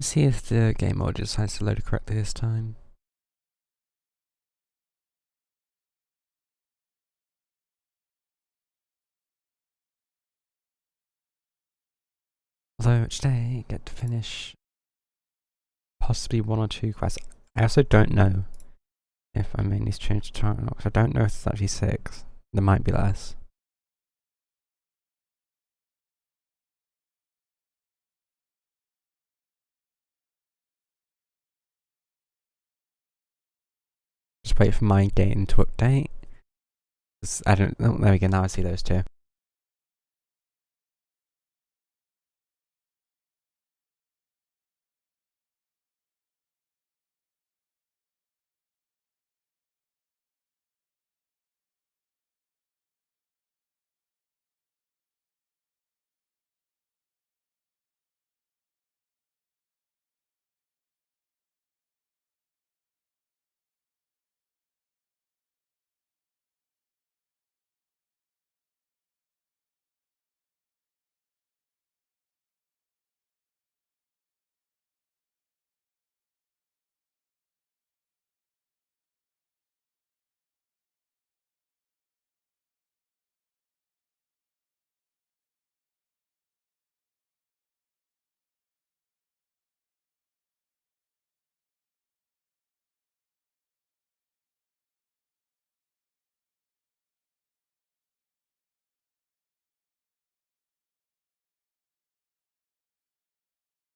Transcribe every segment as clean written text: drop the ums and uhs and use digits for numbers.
See if the game audio decides to load correctly this time. Although today I get to finish possibly 1 or 2 quests. I also don't know if I may need to change the time, because I don't know if it's actually 6. There might be less. Just wait for my game to update. I don't. Oh, there we go. Now I see those two.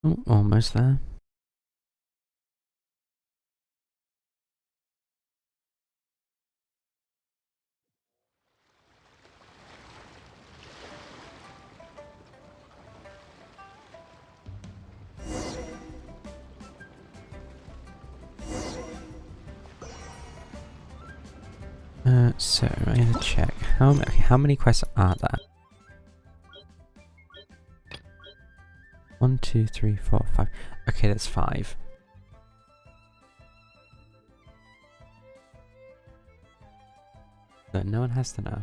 Oh, almost there. So I'm gonna check how many quests are there? 1, 2, 3, 4, 5. Okay, that's 5. So no one has to know.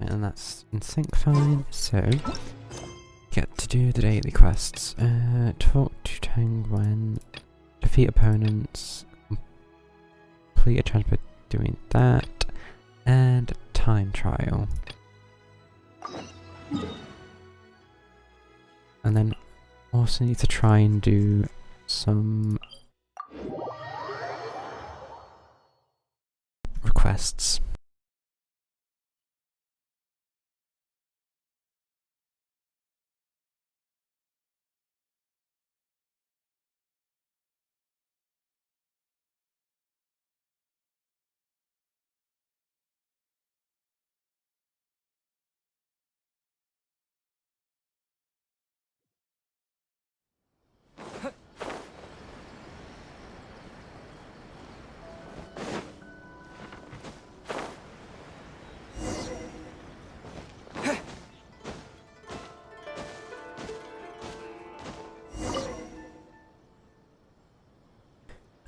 And that's in sync fine, so get to do the daily quests. Talk to Tangwen, defeat opponents, complete a transfer doing that, and time trial. And then also need to try and do some requests.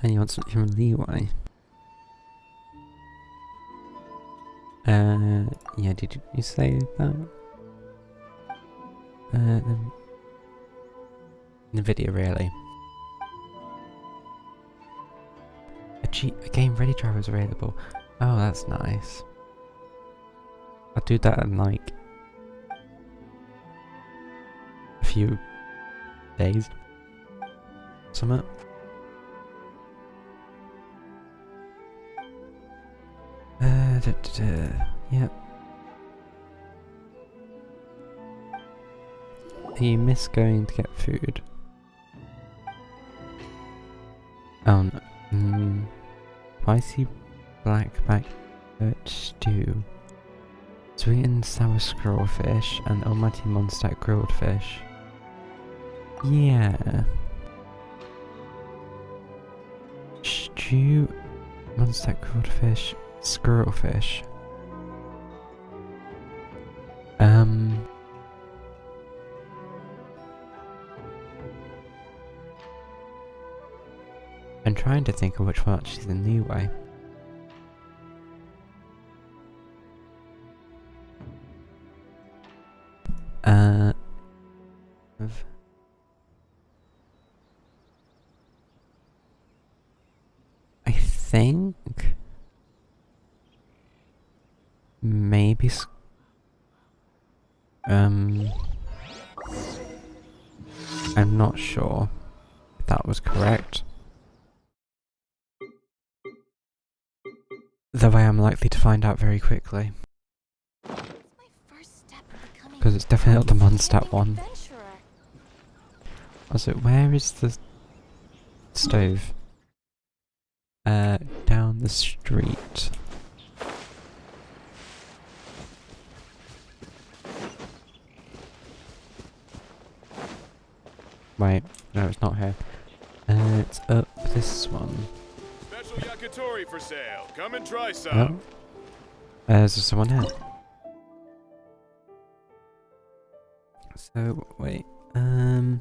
And you want something from Leeway? Yeah, did you say that? The video really. A game ready driver is available. Oh, that's nice. I'll do that in like a few days. Something. Yep. You miss going to get food. Oh no. Spicy blackback stew. Sweet and sour scrawfish and almighty monster grilled fish. Yeah. Stew, monster grilled fish, squirrelfish. I'm trying to think of which one actually is in leeway. I think maybe I'm not sure if that was correct. Though I am likely to find out very quickly. Because it's definitely not the Mondstadt one. Also, where is the stove? Down the street. Wait, no, it's not here. It's up this one. Special yakitori for sale. Come and try some. Oh. There's someone here. So, wait, I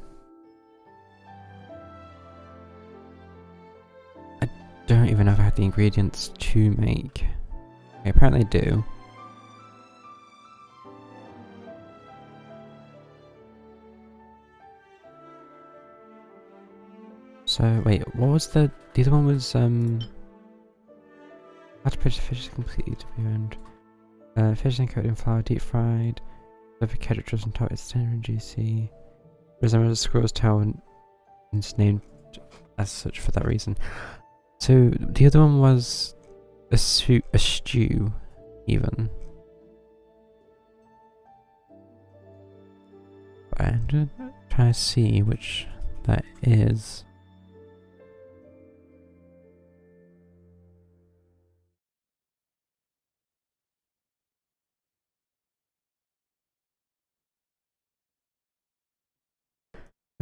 don't even know if I have the ingredients to make. I apparently do. So, wait, what was the other one was, how to purchase fish is completely to be owned. Fish and coated in flour, deep fried. Over ketchup just on top, it's tender and juicy. Resembles a squirrel's tail and it's named as such for that reason. So the other one was a stew, even. But I'm gonna try to see which that is.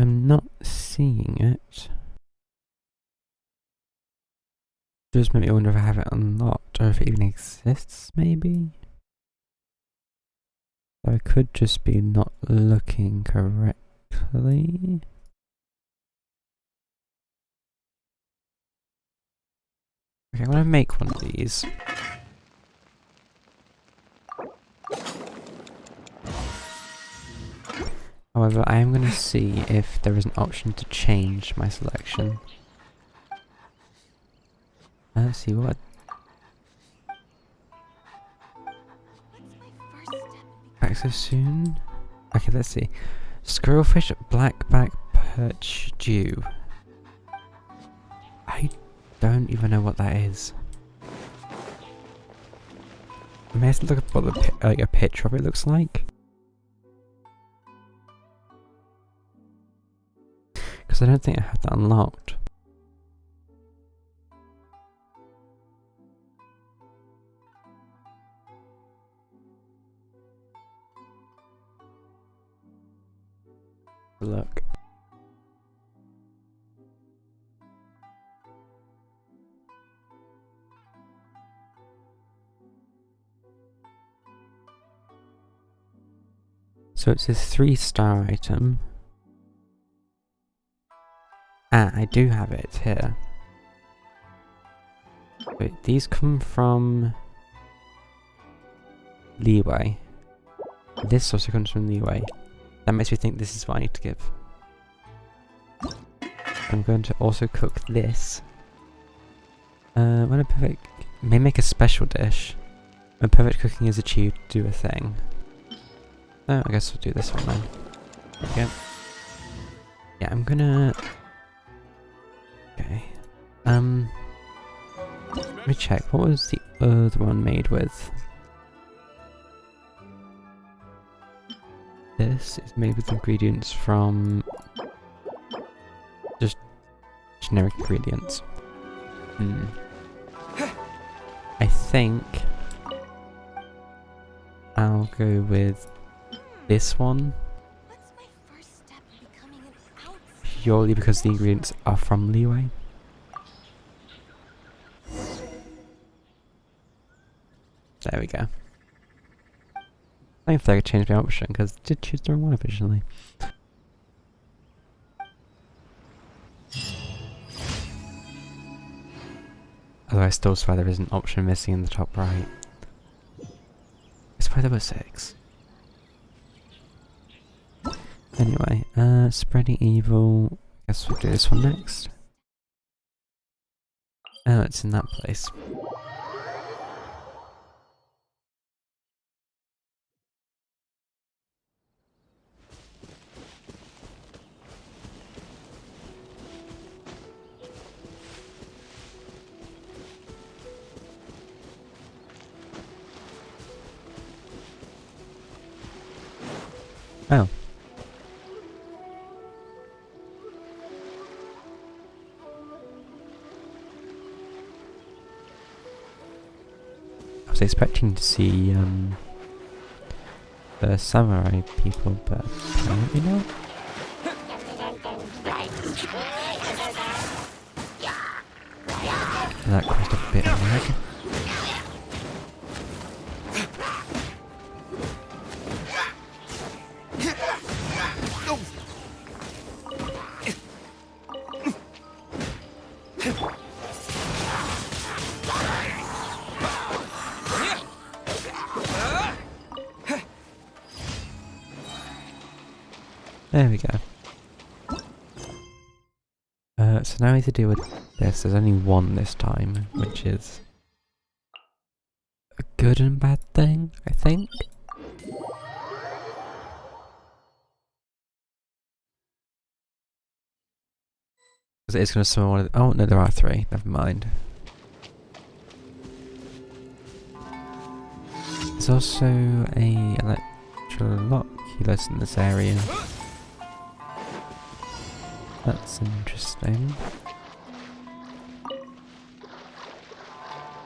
I'm not seeing it. Does make me wonder if I have it unlocked or if it even exists, maybe? I could just be not looking correctly. Okay, I'm gonna make one of these. However, I am gonna see if there is an option to change my selection. Let's see what. Back so soon? Okay, let's see. Squirrelfish blackback perch stew. I don't even know what that is. I may have to look at what a picture of it looks like. Because I don't think I have that unlocked. Look. So it's a 3-star item. Ah, I do have it, it's here. Wait, these come from Leeway. This also comes from Leeway. That makes me think this is what I need to give. I'm going to also cook this. When a perfect... may make a special dish. When perfect cooking is achieved, do a thing. Oh, I guess we'll do this one then. There we go. Yeah, I'm gonna... Okay. Let me check. What was the other one made with? This is made with ingredients from... just generic ingredients. I think I'll go with this one. Purely because the ingredients are from Leeway. There we go. I think I could change my option because I did choose the wrong one originally. Although I still swear there is an option missing in the top right. I swear there were 6. Anyway, spreading evil. Guess we'll do this one next. Oh, it's in that place. Oh. I was expecting to see the samurai people, but apparently not. That caused a bit of lag. There we go. So now we have to deal with this. There's only one this time, which is a good and bad thing, I think. Because it is going to summon one of the— oh no, there are 3. Never mind. There's also a electroloculus in this area. That's interesting.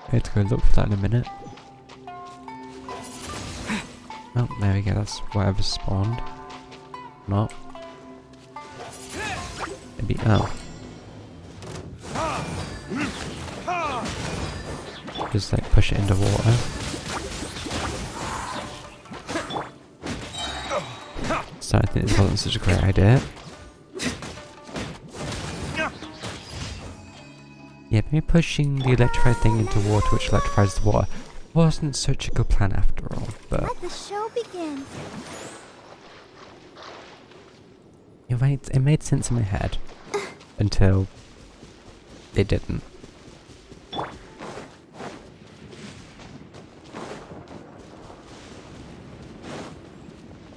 I have to go look for that in a minute. Oh, there we go, that's whatever spawned. Not. Maybe— oh. Just like push it into water. So I think this wasn't such a great idea. Yeah, maybe pushing the electrified thing into water, which electrifies the water, wasn't such a good plan after all, but— let the show begin. It made sense in my head. Until it didn't.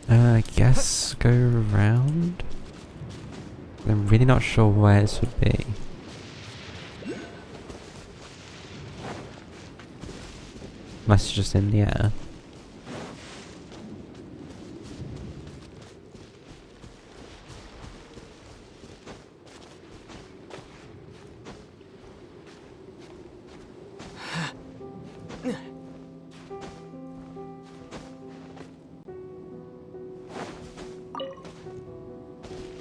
I guess go around? I'm really not sure where this would be. Unless it's just in the air.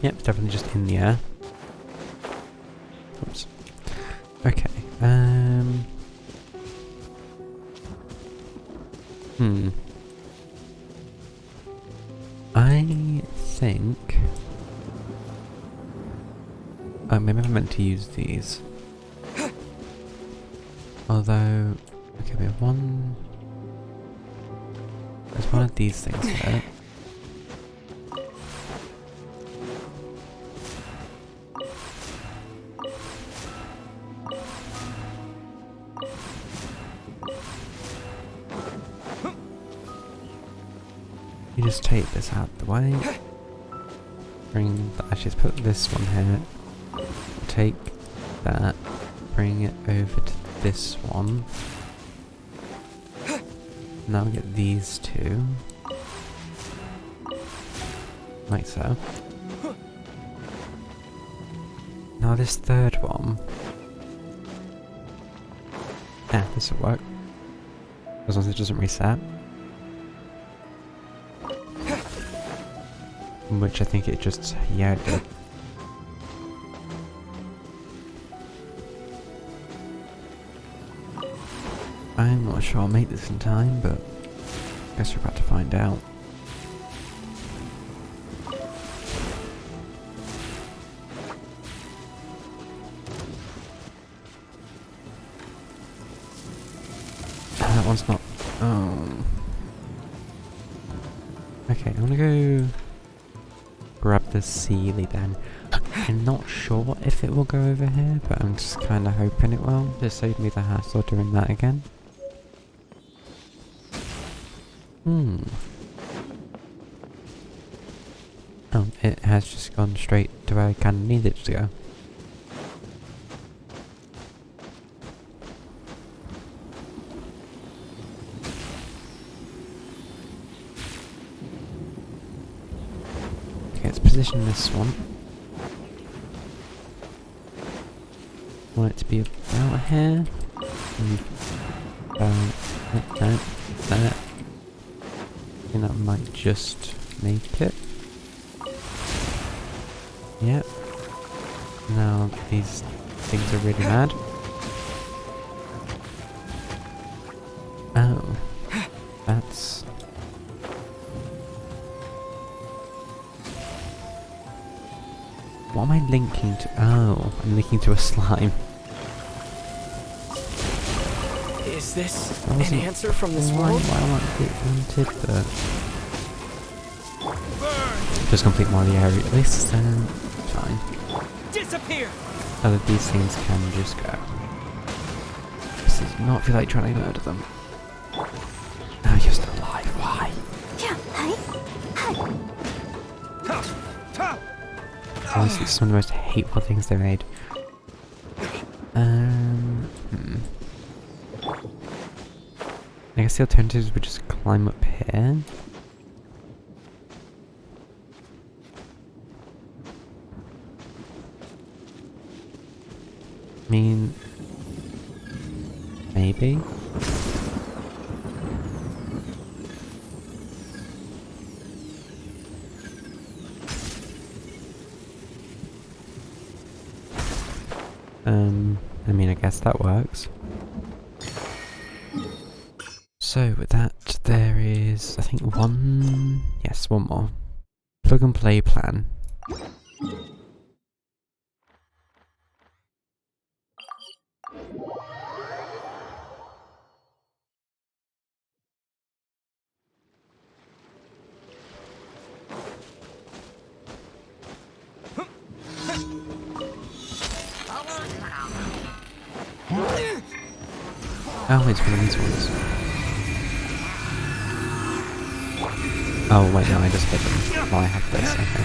Yep, it's definitely just in the air. Oops. Okay, I think— oh, maybe I meant to use these. Although— okay, we have one— there's one of these things there. You just take this out of the way. Actually, let's put this one here. Take that. Bring it over to this one. Now we get these 2. Like so. Now this third one. Ah, this will work. As long as it doesn't reset. Which I think it just— yeah, it did. I'm not sure I'll make this in time, but I guess we're about to find out. one's not. Oh. Okay, I'm gonna go grab the Sealy then. I'm not sure if it will go over here, but I'm just kind of hoping it will. Just save me the hassle doing that again. Oh, it has just gone straight to where I kind of need it to go. Okay, let's position this one. I want it to be about here. And there. I think that might just make it. Yep. Now these things are really mad. Oh. That's... What am I linking to? Oh, I'm linking to a slime. Is this an answer from this world? Why am I wanted that? Just complete more of the area at least, then fine. Disappear! Other these things can just go. This does not feel like trying to murder them. Oh, you're still alive. Why? Honestly, it's one of the most hateful things they made. I guess the alternatives would just climb up here. I mean, maybe. I mean, I guess that works. So with that, there is, I think, one more. Plug and play plan. Oh, it's one of these ones. Oh wait, no, I just hit them while I have this, okay.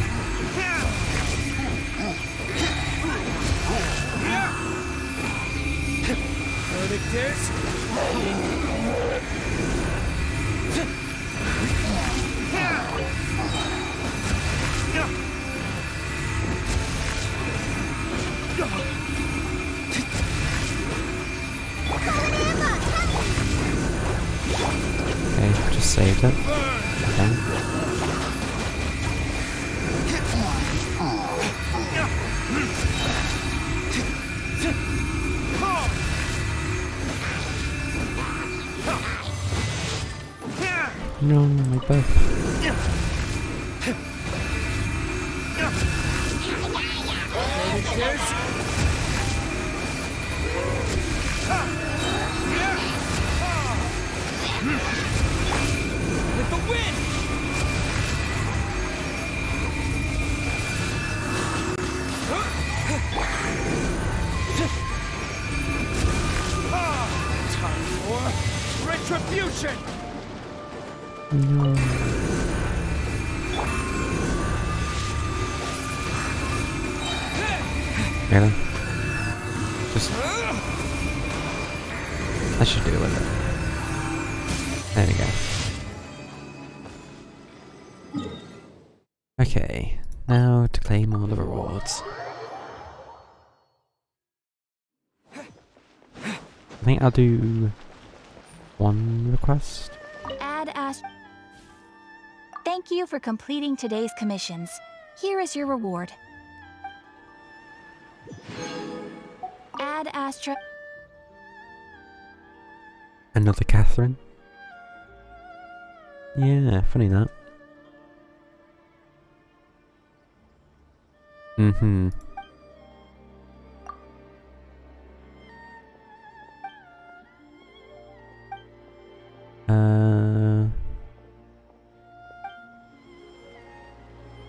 Okay, just saved it. Okay. No, my buff. With the wind! Time for retribution! No. Really? Just... I should deal with it. There we go. Okay, now to claim all the rewards. I think I'll do one request. Thank you for completing today's commissions. Here is your reward. Add Astra. Another Catherine. Yeah, funny that. Mm-hmm.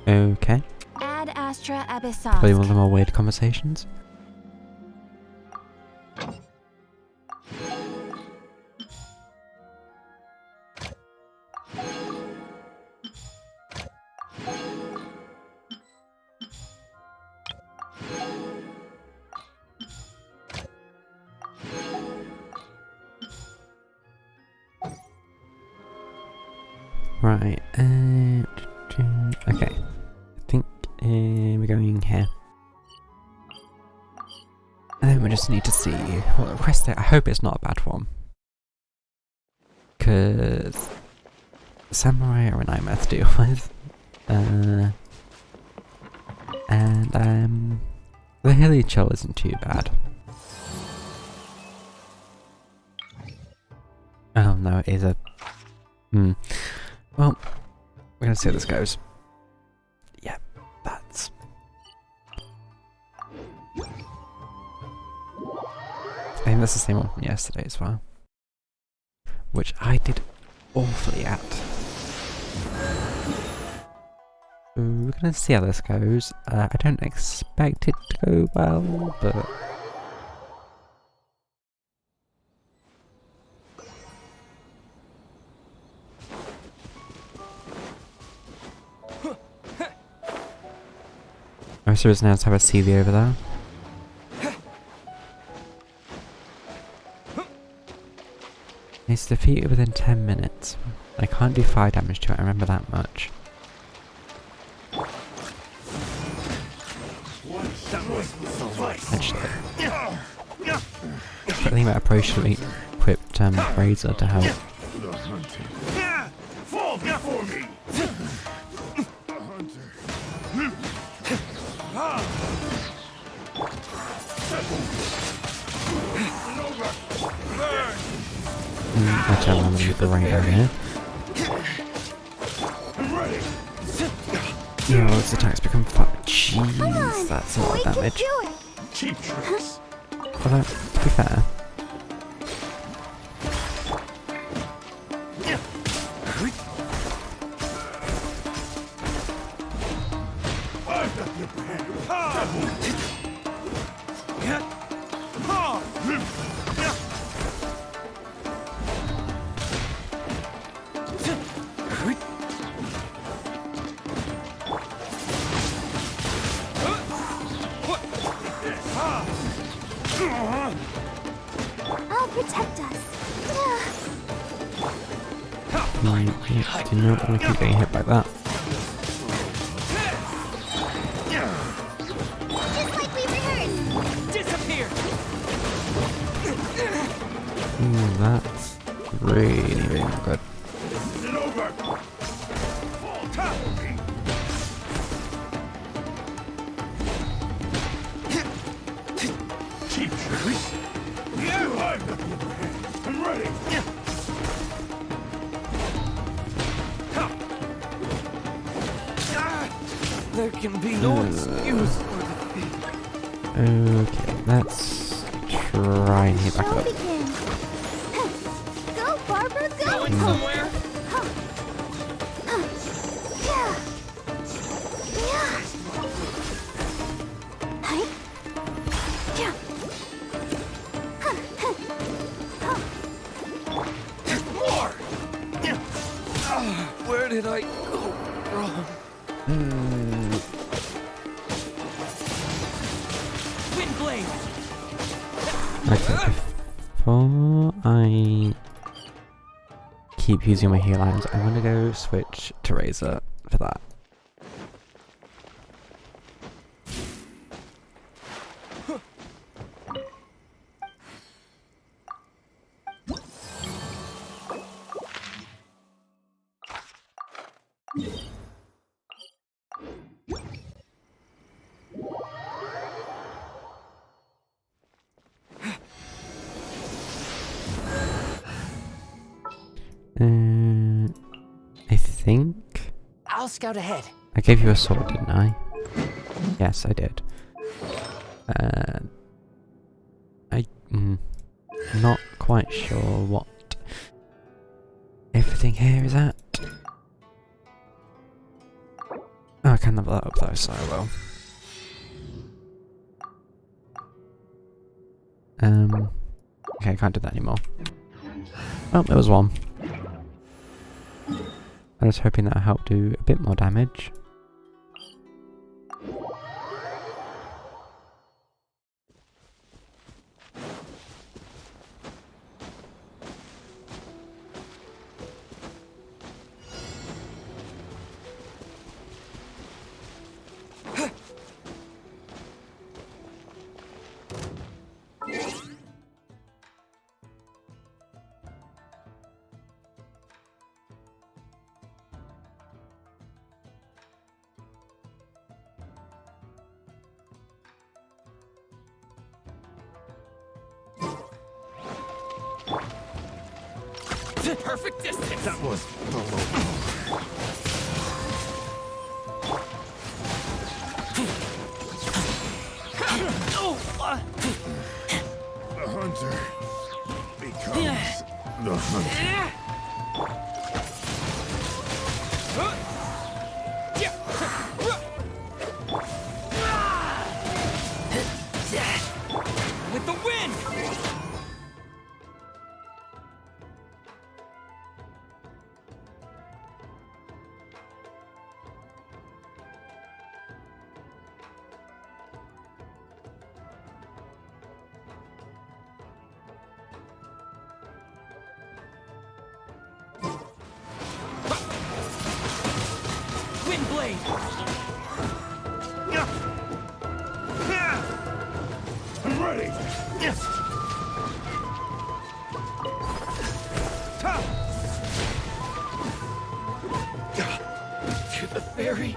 Okay. Ad Astra Probably Abyssosque. one of the more weird conversations. Right, okay. I think we're going here. And then we just need to see what the quest is. I hope it's not a bad one. Because samurai are a nightmare to deal with. And the hilly chill isn't too bad. Oh no, it is a... Well, we're gonna see how this goes. Yeah, that's... I think that's the same one from yesterday as well. Which I did awfully at. So we're gonna see how this goes. I don't expect it to go well, but... I'm serious now to have a CV over there. It's defeated within 10 minutes. I can't do fire damage to it, I remember that much. Actually, I think that approach should be equipped Razor to help. Fall before me! Actually, I'm gonna get the right area. Yeah, well, its attacks become jeez, that's a lot of damage. Cheap tricks. Although, to be fair, I'll protect us. you do not want to keep getting hit like that. Just like we rehearsed. Disappear! That's really not good. Cheap tricks. I'm ready. There can be no excuse for defeat. Okay, let's try and hit back Shall up. begin. Go, Barbara, go! Going somewhere? Where did I go wrong? Wind blade! Okay, before I keep using my heal items, I'm gonna go switch to Razor for that. I think I'll scout ahead. I gave you a sword, didn't I? Yes, I did. Not quite sure what everything here is at. Oh, I can level that up though, so I will. Okay, I can't do that anymore. Oh, there was one. I was hoping that would help do a bit more damage. Perfect distance. That was the hunter becomes the hunter. With the wind. Wind blade. I'm ready. Yes. To the very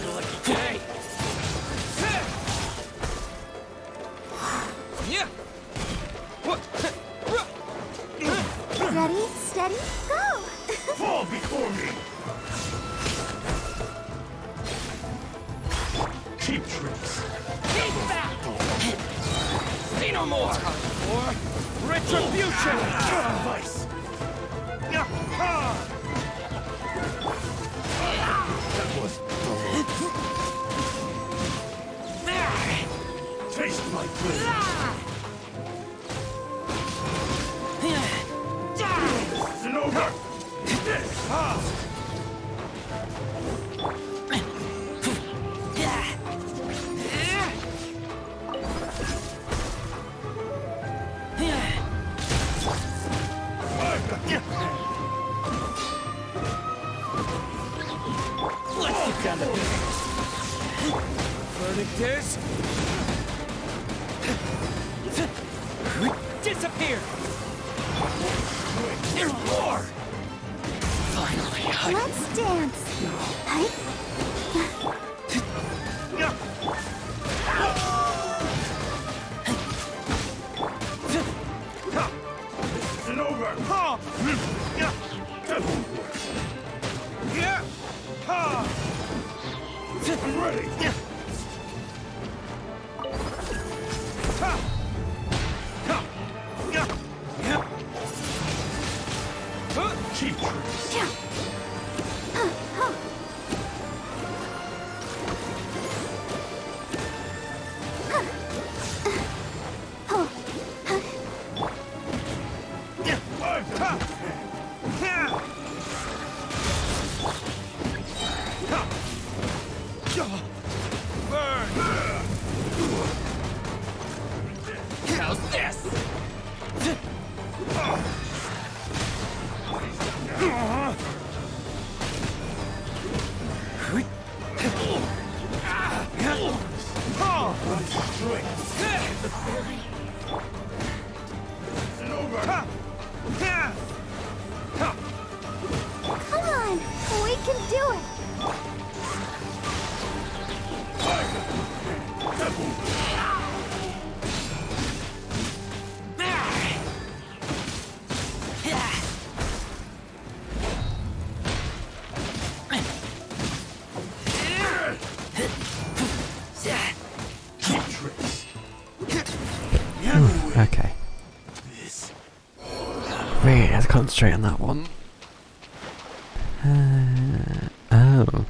lucky day. Yeah. Ready, steady, go! Fall before me. Cheap tricks. Keep back. See no more. Or retribution. Vice. That was taste my good. This isn't over. This. Let's get down to business. Verdict is disappear. There's more. Finally, Let's dance. Hi. This isn't over. That won't work. I'm ready. Cheap tricks. how's this? Come on, we can do it. Okay. concentrate on that one. Oh.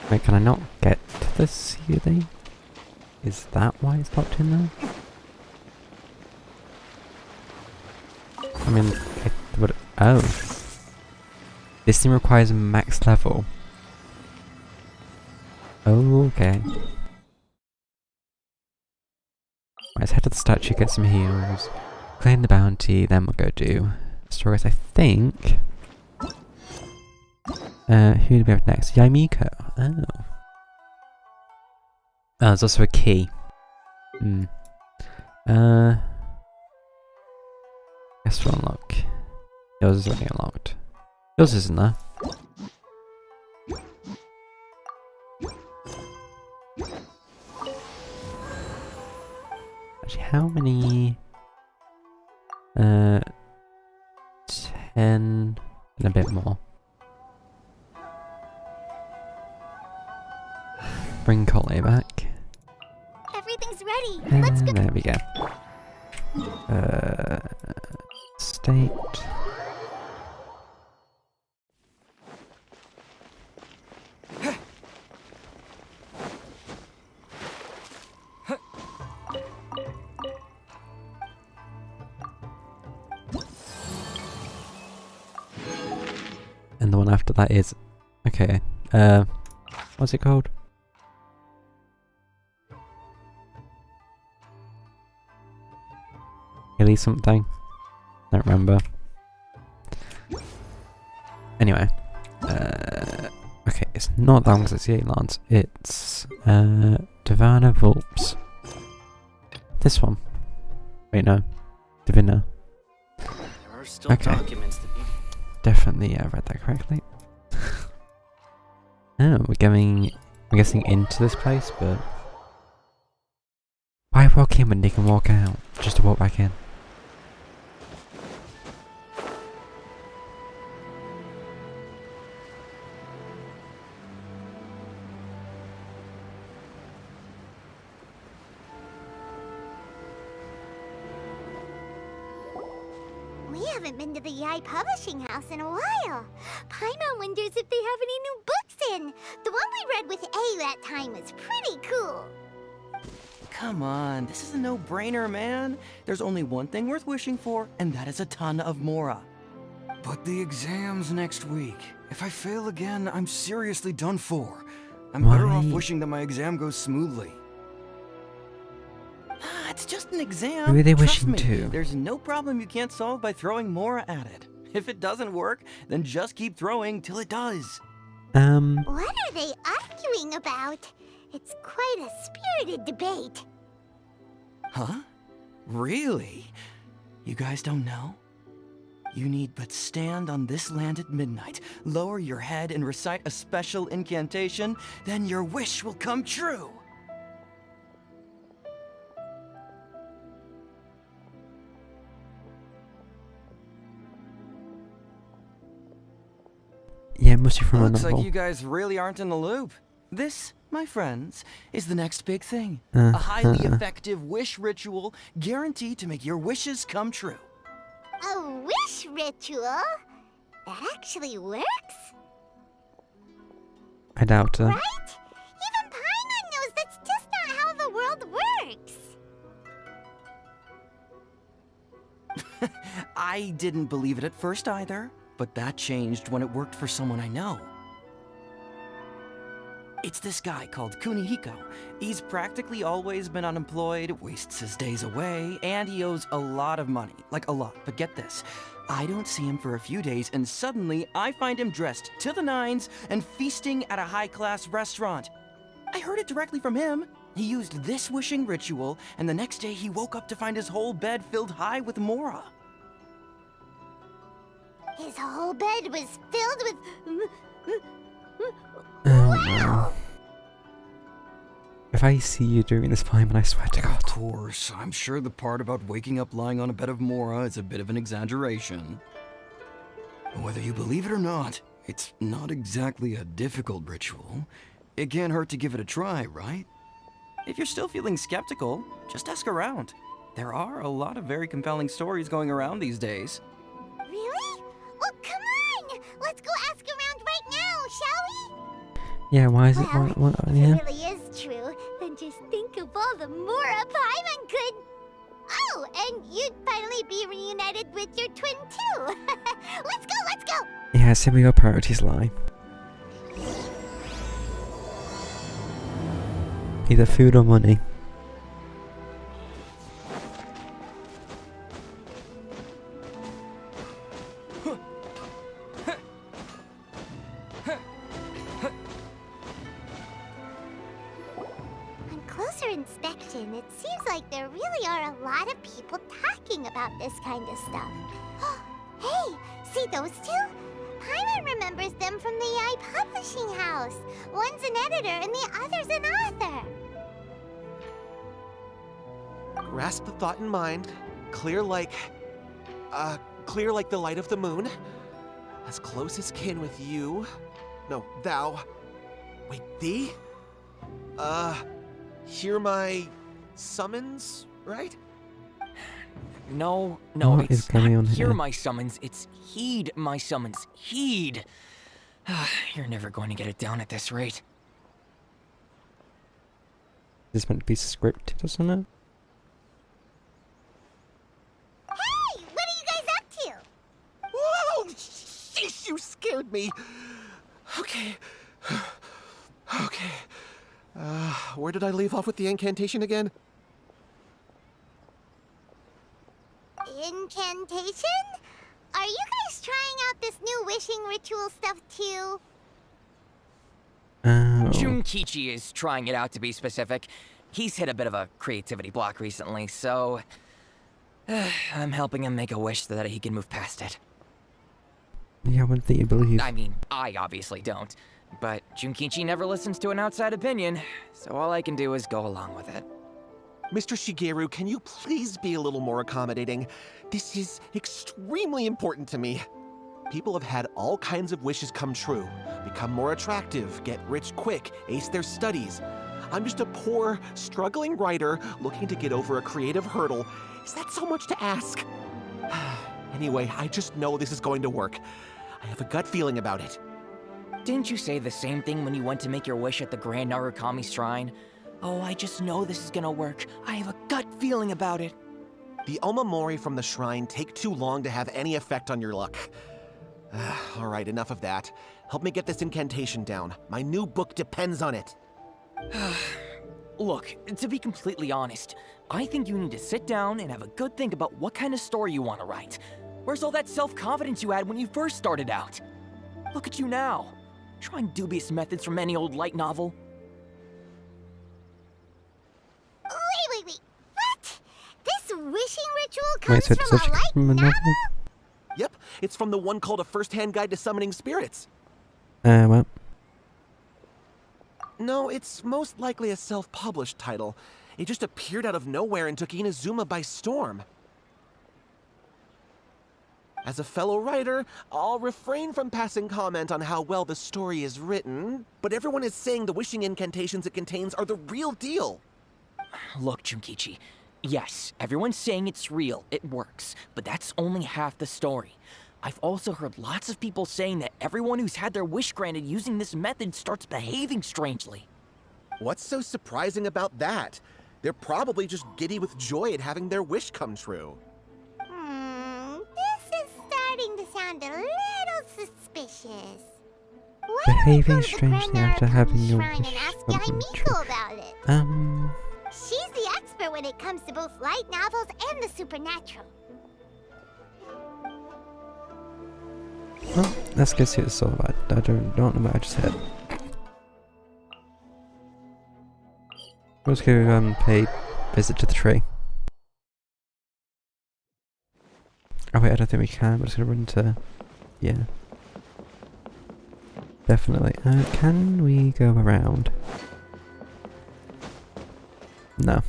Wait, can I not get to the ceiling? Is that why it's locked in there? I mean, it would. Oh. This thing requires max level. Okay. Let's head to the statue, get some heals, claim the bounty, then we'll go do stories, I think. Who do we have next? Yaimiko. Oh. Oh, there's also a key. Guess we'll unlock. Yours is already unlocked. Yours isn't there. Actually, how many? 10 and a bit more. Bring Collie back. Everything's ready. Let's go. There we go. State. And the one after that is okay. What's it called? Hilly something. Don't remember. Anyway, okay, it's not that one because it's the Lance. It's Divana Vulps. This one. Wait, no, Divina. There are still documents that need. Definitely, I read that correctly. Oh, I'm guessing into this place, but why walk in when they can walk out? Just to walk back in. We haven't been to the Yai Publishing House in a while. Paimon wonders if they have any new books in. The one we read with A that time was pretty cool. Come on, this is a no-brainer, man. There's only one thing worth wishing for, and that is a ton of Mora. But the exam's next week. If I fail again, I'm seriously done for. I'm Why? better off wishing that my exam goes smoothly. Ah, it's just an exam. Who are they Trust wishing me, to? There's no problem you can't solve by throwing Mora at it. If it doesn't work, then just keep throwing till it does. What are they arguing about? It's quite a spirited debate. Huh? Really? You guys don't know? You need but stand on this land at midnight, lower your head and recite a special incantation, then your wish will come true. Yeah, it must be from a Looks novel. like you guys really aren't in the loop. This, my friends, is the next big thing. A highly effective wish ritual guaranteed to make your wishes come true. A wish ritual? That actually works? I doubt it. Right? Even Paimon knows that's just not how the world works. I didn't believe it at first either, but that changed when it worked for someone I know. It's this guy called Kunihiko. He's practically always been unemployed, wastes his days away, and he owes a lot of money. Like a lot, but get this. I don't see him for a few days, and suddenly I find him dressed to the nines and feasting at a high-class restaurant. I heard it directly from him. He used this wishing ritual, and the next day he woke up to find his whole bed filled high with Mora. His whole bed was filled with... Wow. If I see you doing this, Paimon, I swear to God. Of course, I'm sure the part about waking up lying on a bed of Mora is a bit of an exaggeration. Whether you believe it or not, it's not exactly a difficult ritual. It can't hurt to give it a try, right? If you're still feeling skeptical, just ask around. There are a lot of very compelling stories going around these days. Really? Let's go ask around right now, shall we? Yeah, why is it? Well, What, if yeah. it really is true, then just think of all the more a Paimon could... Oh, and you'd finally be reunited with your twin too. Let's go, let's go! Yeah, see where your priorities lie. Either food or money. On closer inspection, it seems like there really are a lot of people talking about this kind of stuff. Hey, see those two? Paimon remembers them from the AI publishing house. One's an editor and the other's an author. Grasp the thought in mind, clear like the light of the moon. As close as kin with you. No, thou. Wait, thee? Hear my summons, right? No, What is it's going on not hear here? my summons, it's heed my summons. Heed! You're never going to get it down at this rate. This meant to be scripted, doesn't it? Hey, what are you guys up to? Whoa! Sheesh, you scared me. Okay. Okay. Where did I leave off with the incantation again? Incantation? Are you guys trying out this new wishing ritual stuff too? Oh. Junkichi is trying it out, to be specific. He's hit a bit of a creativity block recently, so... I'm helping him make a wish so that he can move past it. Yeah, what do you believe? I mean, I obviously don't. But Junkichi never listens to an outside opinion, so all I can do is go along with it. Mr. Shigeru, can you please be a little more accommodating? This is extremely important to me. People have had all kinds of wishes come true. Become more attractive, get rich quick, ace their studies. I'm just a poor, struggling writer looking to get over a creative hurdle. Is that so much to ask? Anyway, I just know this is going to work. I have a gut feeling about it. Didn't you say the same thing when you went to make your wish at the Grand Narukami Shrine? Oh, I just know this is gonna work. I have a gut feeling about it. The Omamori from the shrine take too long to have any effect on your luck. All right, enough of that. Help me get this incantation down. My new book depends on it. Look, to be completely honest, I think you need to sit down and have a good think about what kind of story you want to write. Where's all that self-confidence you had when you first started out? Look at you now, trying dubious methods from any old light novel. Wait. What? This wishing ritual Wait, comes so does from it a light come from a novel? novel? Yep, it's from the one called A First-Hand Guide to Summoning Spirits. Well. No, it's most likely a self-published title. It just appeared out of nowhere and took Inazuma by storm. As a fellow writer, I'll refrain from passing comment on how well the story is written, but everyone is saying the wishing incantations it contains are the real deal. Look, Junkichi, yes, everyone's saying it's real, it works, but that's only half the story. I've also heard lots of people saying that everyone who's had their wish granted using this method starts behaving strangely. What's so surprising about that? They're probably just giddy with joy at having their wish come true. This is starting to sound a little suspicious. Why Behaving don't we go to the strangely Grand after having Narukami your Shrine wish and ask come Yaimiko true. about it? She's the expert when it comes to both light novels and the supernatural. Well, let's go see what it's all about. I don't know what I just said. Let's go pay visit to the tree. Oh wait, I don't think we can. We're just gonna run to... Yeah. Definitely. Can we go around? No.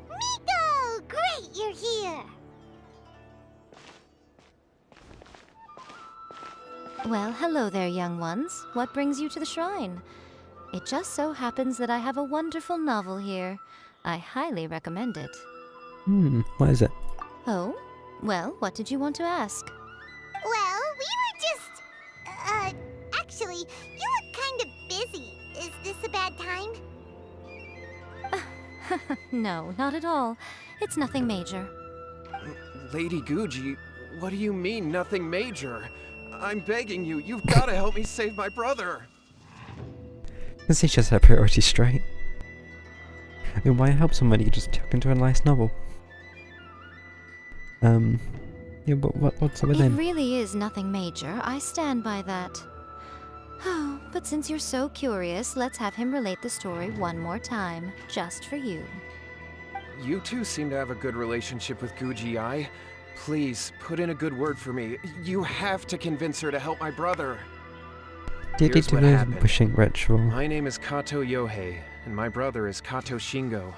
Miko! Great, you're here! Well, hello there, young ones. What brings you to the shrine? It just so happens that I have a wonderful novel here. I highly recommend it. What is it? Oh? Well, what did you want to ask? Well, we were just... actually, you look kind of busy. Is this a bad time? No, not at all. It's nothing major. Lady Guji, what do you mean, nothing major? I'm begging you, you've got to help me save my brother. Because he just had priorities straight. I mean, why help somebody you just chuck into a nice novel? Yeah, but what's up with It him? really is nothing major. I stand by that. Oh, but since you're so curious, let's have him relate the story one more time, just for you. You two seem to have a good relationship with Guji Ai. Please, put in a good word for me. You have to convince her to help my brother. Did he Here's do what the happened. wishing ritual? My name is Kato Yohei, and my brother is Kato Shingo.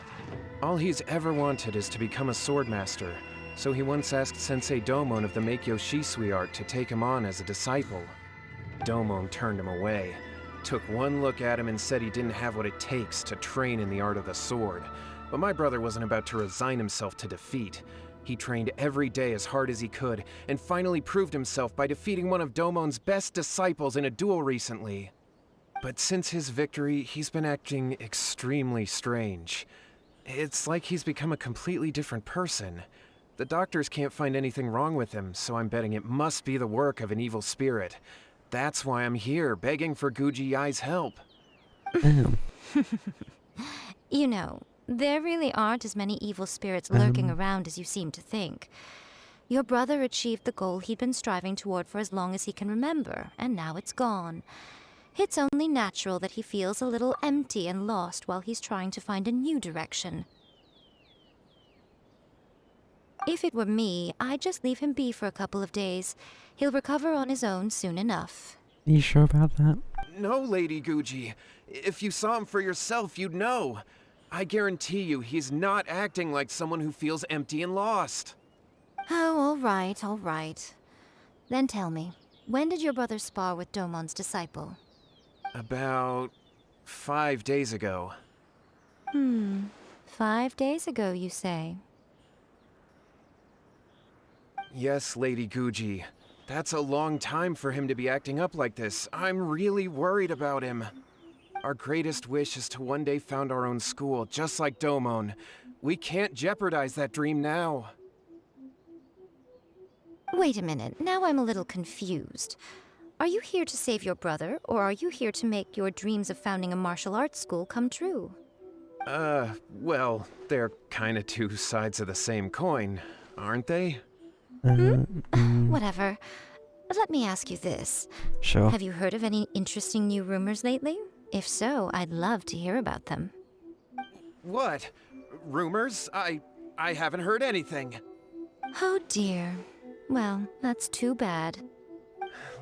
All he's ever wanted is to become a swordmaster, so he once asked Sensei Domon of the Meikyo Shisui art to take him on as a disciple. Domon turned him away, took one look at him and said he didn't have what it takes to train in the art of the sword. But my brother wasn't about to resign himself to defeat. He trained every day as hard as he could, and finally proved himself by defeating one of Domon's best disciples in a duel recently. But since his victory, he's been acting extremely strange. It's like he's become a completely different person. The doctors can't find anything wrong with him, so I'm betting it must be the work of an evil spirit. That's why I'm here, begging for Guji Ai's help. Oh. You know, there really aren't as many evil spirits lurking around as you seem to think. Your brother achieved the goal he'd been striving toward for as long as he can remember, and now it's gone. It's only natural that he feels a little empty and lost while he's trying to find a new direction. If it were me, I'd just leave him be for a couple of days. He'll recover on his own soon enough. Are you sure about that? No, Lady Guji. If you saw him for yourself, you'd know. I guarantee you, he's not acting like someone who feels empty and lost. Oh, all right, all right. Then tell me, when did your brother spar with Domon's disciple? About 5 days ago. 5 days ago, you say? Yes, Lady Guji. That's a long time for him to be acting up like this. I'm really worried about him. Our greatest wish is to one day found our own school, just like Domon. We can't jeopardize that dream now. Wait a minute, now I'm a little confused. Are you here to save your brother, or are you here to make your dreams of founding a martial arts school come true? Well, they're kinda two sides of the same coin, aren't they? Whatever. Let me ask you this. Sure. Have you heard of any interesting new rumors lately? If so, I'd love to hear about them. What? Rumors? I haven't heard anything. Oh dear. Well, that's too bad.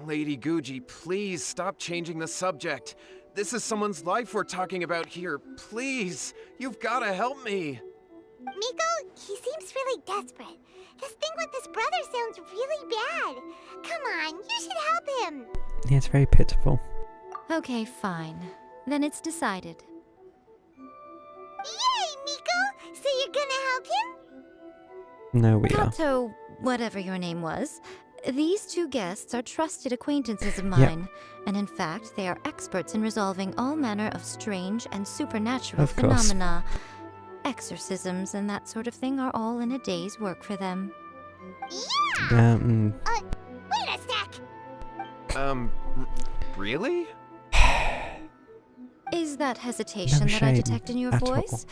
Lady Guji, please stop changing the subject. This is someone's life we're talking about here. Please, you've gotta help me. Miko, he seems really desperate. This thing with his brother sounds really bad. Come on, you should help him. Yeah, it's very pitiful. Okay, fine. Then it's decided. Yay, Miko! So you're gonna help him? No, we are. Kato, whatever your name was, these two guests are trusted acquaintances of mine, and in fact, they are experts in resolving all manner of strange and supernatural Of course. phenomena. Exorcisms and that sort of thing are all in a day's work for them. Yeah! Wait a sec! Really? Is that hesitation No that I shame detect in your at all. voice?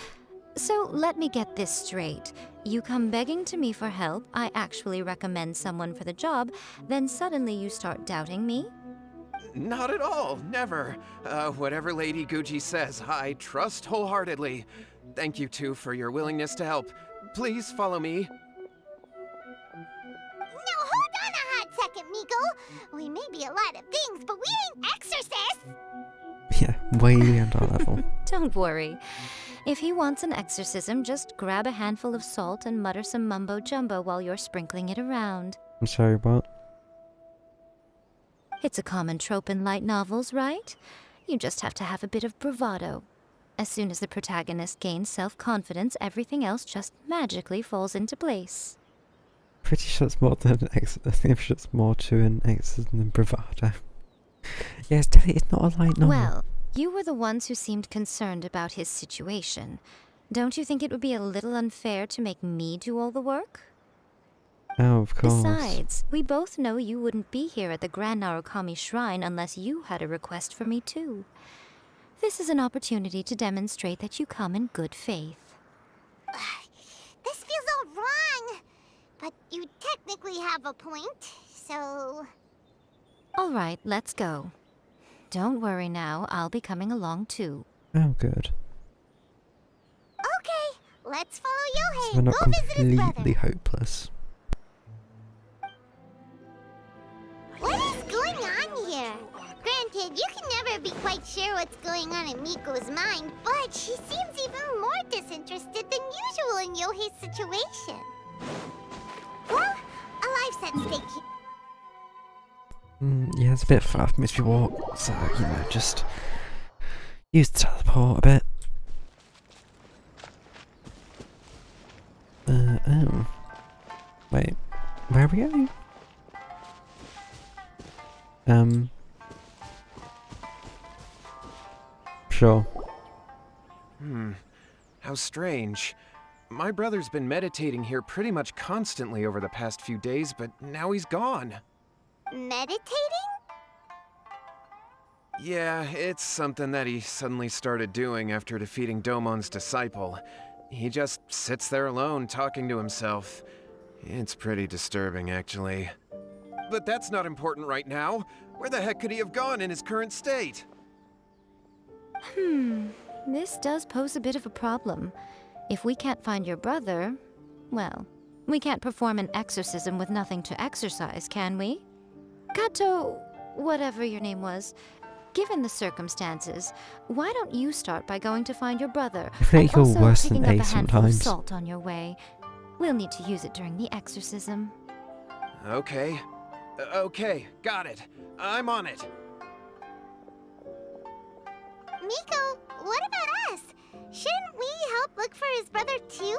So let me get this straight. You come begging to me for help, I actually recommend someone for the job, then suddenly you start doubting me? Not at all, never. Whatever Lady Guji says, I trust wholeheartedly. Thank you two for your willingness to help. Please follow me. Now hold on a hot second, Miko. We may be a lot of things, but we ain't exorcists. Yeah, way beyond our level. Don't worry. If he wants an exorcism, just grab a handful of salt and mutter some mumbo-jumbo while you're sprinkling it around. I'm sorry, what? It's a common trope in light novels, right? You just have to have a bit of bravado. As soon as the protagonist gains self-confidence, everything else just magically falls into place. Pretty sure it's more than an ex. I think I'm sure it's more to an exorcism than bravado. Yeah, it's not a light novel. Well, you were the ones who seemed concerned about his situation. Don't you think it would be a little unfair to make me do all the work? Oh, of course. Besides, we both know you wouldn't be here at the Grand Narukami Shrine unless you had a request for me too. This is an opportunity to demonstrate that you come in good faith. This feels all wrong. But you technically have a point, so... All right, let's go. Don't worry now, I'll be coming along too. Oh, good. Okay, let's follow Yohei So we're and not go visit his completely brother. hopeless. What is going on here? Granted, you can never be quite sure what's going on in Miko's mind, but she seems even more disinterested than usual in Yohei's situation. Well, a life's at stake here. Yeah, it's a bit far from Mystery Walk, so, you know, just use the teleport a bit. Oh. Wait, where are we going? Sure. How strange. My brother's been meditating here pretty much constantly over the past few days, but now he's gone. Meditating? Yeah, it's something that he suddenly started doing after defeating Domon's disciple. He just sits there alone, talking to himself. It's pretty disturbing, actually. But that's not important right now. Where the heck could he have gone in his current state? This does pose a bit of a problem. If we can't find your brother, well, we can't perform an exorcism with nothing to exorcise, can we? Kato, whatever your name was, given the circumstances, why don't you start by going to find your brother? I think and you're also worse picking than up A a handful of sometimes. salt on your way. We'll need to use it during the exorcism. Okay. Okay, got it. I'm on it. Miko, what about us? Shouldn't we help look for his brother too?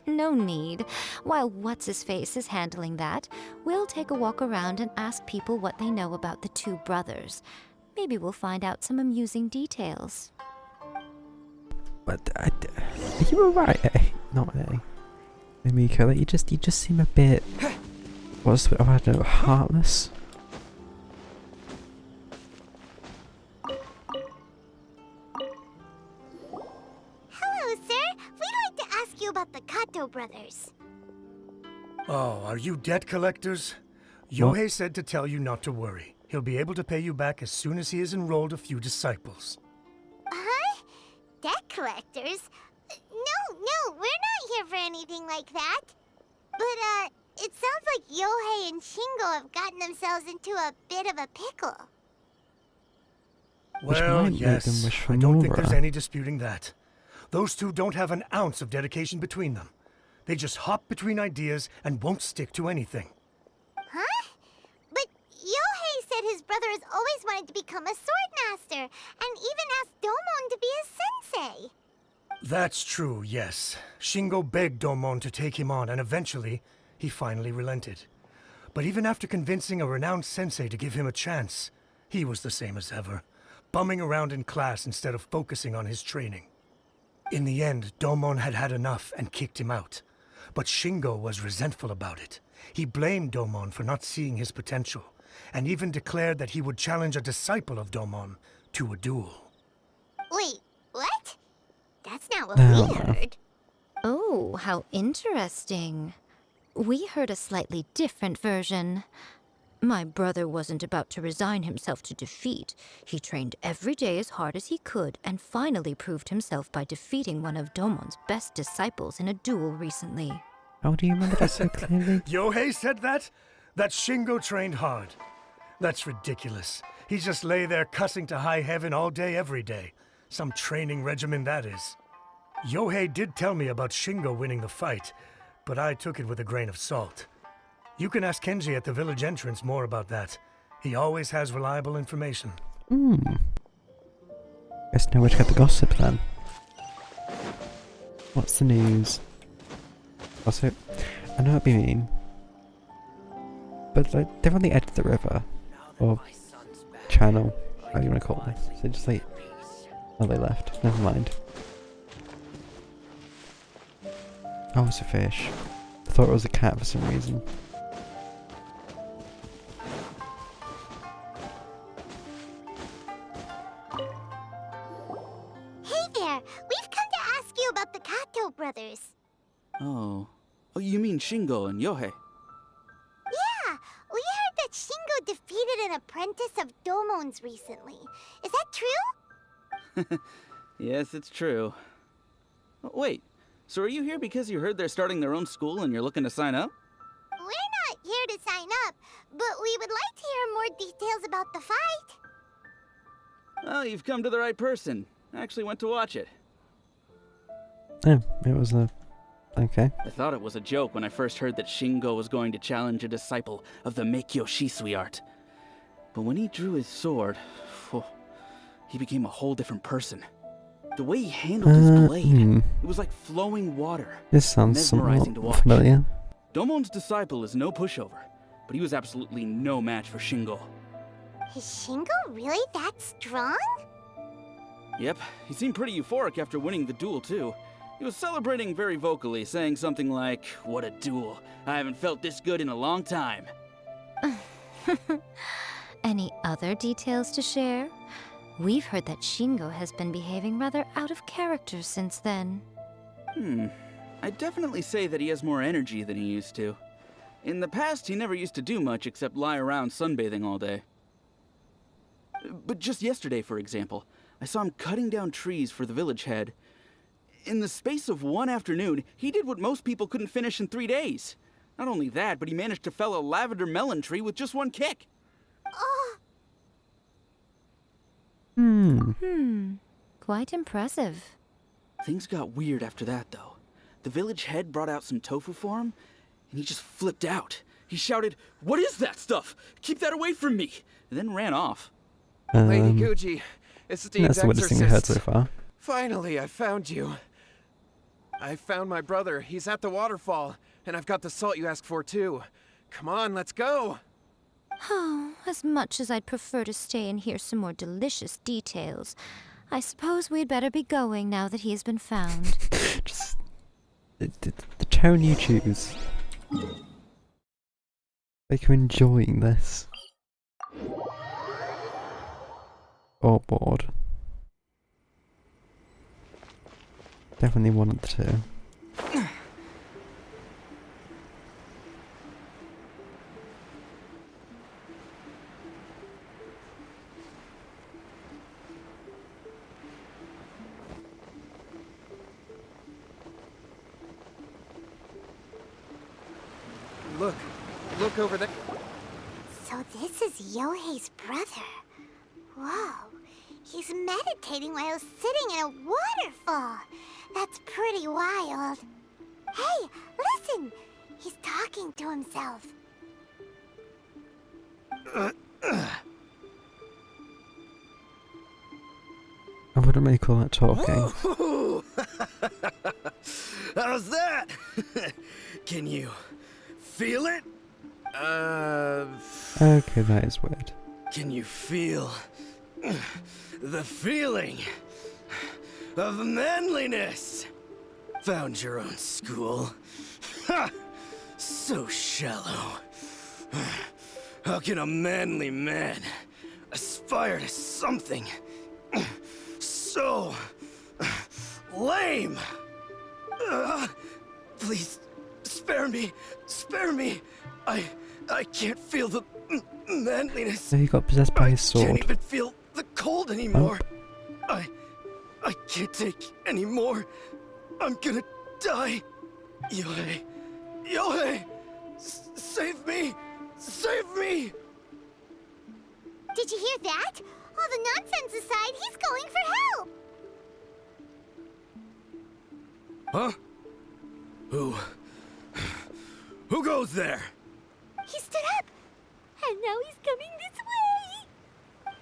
No need. While What's-His-Face is handling that, we'll take a walk around and ask people what they know about the two brothers. Maybe we'll find out some amusing details. But are you alright, eh? Not eh? Miko, like, you just seem a bit... What's the... I don't know, heartless? Hello, sir. We'd like to ask you about the Kato brothers. Oh, are you debt collectors? Yohei said to tell you not to worry. He'll be able to pay you back as soon as he has enrolled a few disciples. Huh? Debt collectors? No, we're not here for anything like that. But, it sounds like Yohei and Shingo have gotten themselves into a bit of a pickle. Which Well, might make them yes, wish for I don't think there's more. any disputing that. Those two don't have an ounce of dedication between them. They just hop between ideas and won't stick to anything. Huh? But Yohei said his brother has always wanted to become a sword master, and even asked Domon to be his sensei. That's true, yes. Shingo begged Domon to take him on, and eventually, he finally relented. But even after convincing a renowned sensei to give him a chance, he was the same as ever, bumming around in class instead of focusing on his training. In the end, Domon had had enough and kicked him out. But Shingo was resentful about it. He blamed Domon for not seeing his potential, and even declared that he would challenge a disciple of Domon to a duel. Wait, what? That's not what No. we heard. Oh, how interesting. We heard a slightly different version. My brother wasn't about to resign himself to defeat. He trained every day as hard as he could and finally proved himself by defeating one of Domon's best disciples in a duel recently. How do you remember that so clearly? Yohei said that? That Shingo trained hard. That's ridiculous. He just lay there cussing to high heaven all day, every day. Some training regimen, that is. Yohei did tell me about Shingo winning the fight, but I took it with a grain of salt. You can ask Kenji at the village entrance more about that. He always has reliable information. Guess know where to get the gossip then. What's the news? Gossip? I know what you mean. But like, they're on the edge of the river. Or channel. How do you want to call this? So just like... Oh, they left. Never mind. Oh, it's a fish. I thought it was a cat for some reason. Hey there! We've come to ask you about the Kato brothers. Oh. Oh, you mean Shingo and Yohei? Yeah, we heard that Shingo defeated an apprentice of Domon's recently. Is that true? Yes, it's true. Oh, wait, so are you here because you heard they're starting their own school and you're looking to sign up? We're not here to sign up, but we would like to hear more details about the fight. Well, you've come to the right person. I actually went to watch it. Oh, it was a... Okay. I thought it was a joke when I first heard that Shingo was going to challenge a disciple of the Meikyo Shisui art. But when he drew his sword, he became a whole different person. The way he handled his blade, it was like flowing water. This sounds mesmerizing to somewhat watch. familiar. Domon's disciple is no pushover, but he was absolutely no match for Shingo. Is Shingo really that strong? Yep, he seemed pretty euphoric after winning the duel too. He was celebrating very vocally, saying something like, "What a duel. I haven't felt this good in a long time." Any other details to share? We've heard that Shingo has been behaving rather out of character since then. I'd definitely say that he has more energy than he used to. In the past, he never used to do much except lie around sunbathing all day. But just yesterday, for example, I saw him cutting down trees for the village head. In the space of one afternoon, he did what most people couldn't finish in 3 days. Not only that, but he managed to fell a lavender melon tree with just one kick. Oh, Quite impressive. Things got weird after that, though. The village head brought out some tofu for him, and he just flipped out. He shouted, "What is that stuff? Keep that away from me!" and then ran off. Lady Gucci, it's Steve's That's the weirdest thing I've heard so exorcist. far. Finally, I found you. I found my brother. He's at the waterfall, and I've got the salt you asked for, too. Come on, let's go. Oh, as much as I'd prefer to stay and hear some more delicious details, I suppose we'd better be going now that he has been found. Just... The tone you choose. Like you're enjoying this. Or bored. Definitely one of the two. Look over there. so this is Yohei's brother. Whoa, he's meditating while sitting in a waterfall. That's pretty wild. Hey, listen! He's talking to himself. I wouldn't really call that talking. How's that? Can you feel it? Okay, that is weird. Can you feel the feeling of manliness? Found your own school. Ha! So shallow. How can a manly man aspire to something so lame? Please, spare me. Spare me. I can't feel the manliness. So he got possessed by his I sword. can't even feel the cold anymore. I can't take any more. I'm gonna die. Yohei. Yohei! Save me! Save me! Did you hear that? All the nonsense aside, he's calling for help! Huh? Who goes there? He stood up! And now he's coming this way!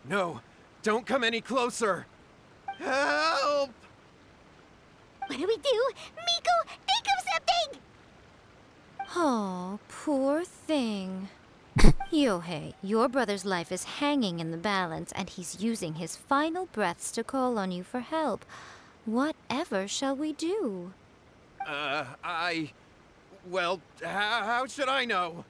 No, don't come any closer. Help! What do we do? Miko, think of something! poor thing. Yohei, your brother's life is hanging in the balance, and he's using his final breaths to call on you for help. Whatever shall we do? Well, how should I know?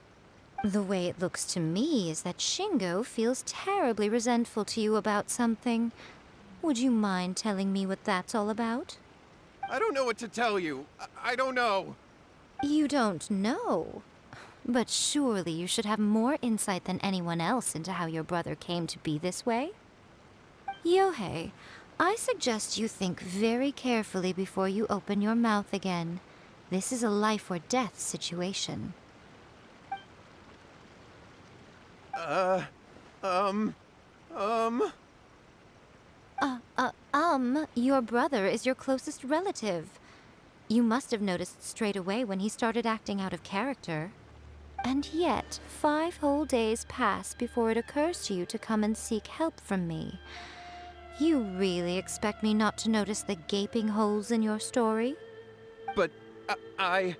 The way it looks to me is that Shingo feels terribly resentful to you about something. Would you mind telling me what that's all about? I don't know what to tell you. I don't know. You don't know? But surely you should have more insight than anyone else into how your brother came to be this way? Yohei, I suggest you think very carefully before you open your mouth again. This is a life or death situation. Your brother is your closest relative. You must have noticed straight away when he started acting out of character. And yet, 5 whole days pass before it occurs to you to come and seek help from me. You really expect me not to notice the gaping holes in your story? But I...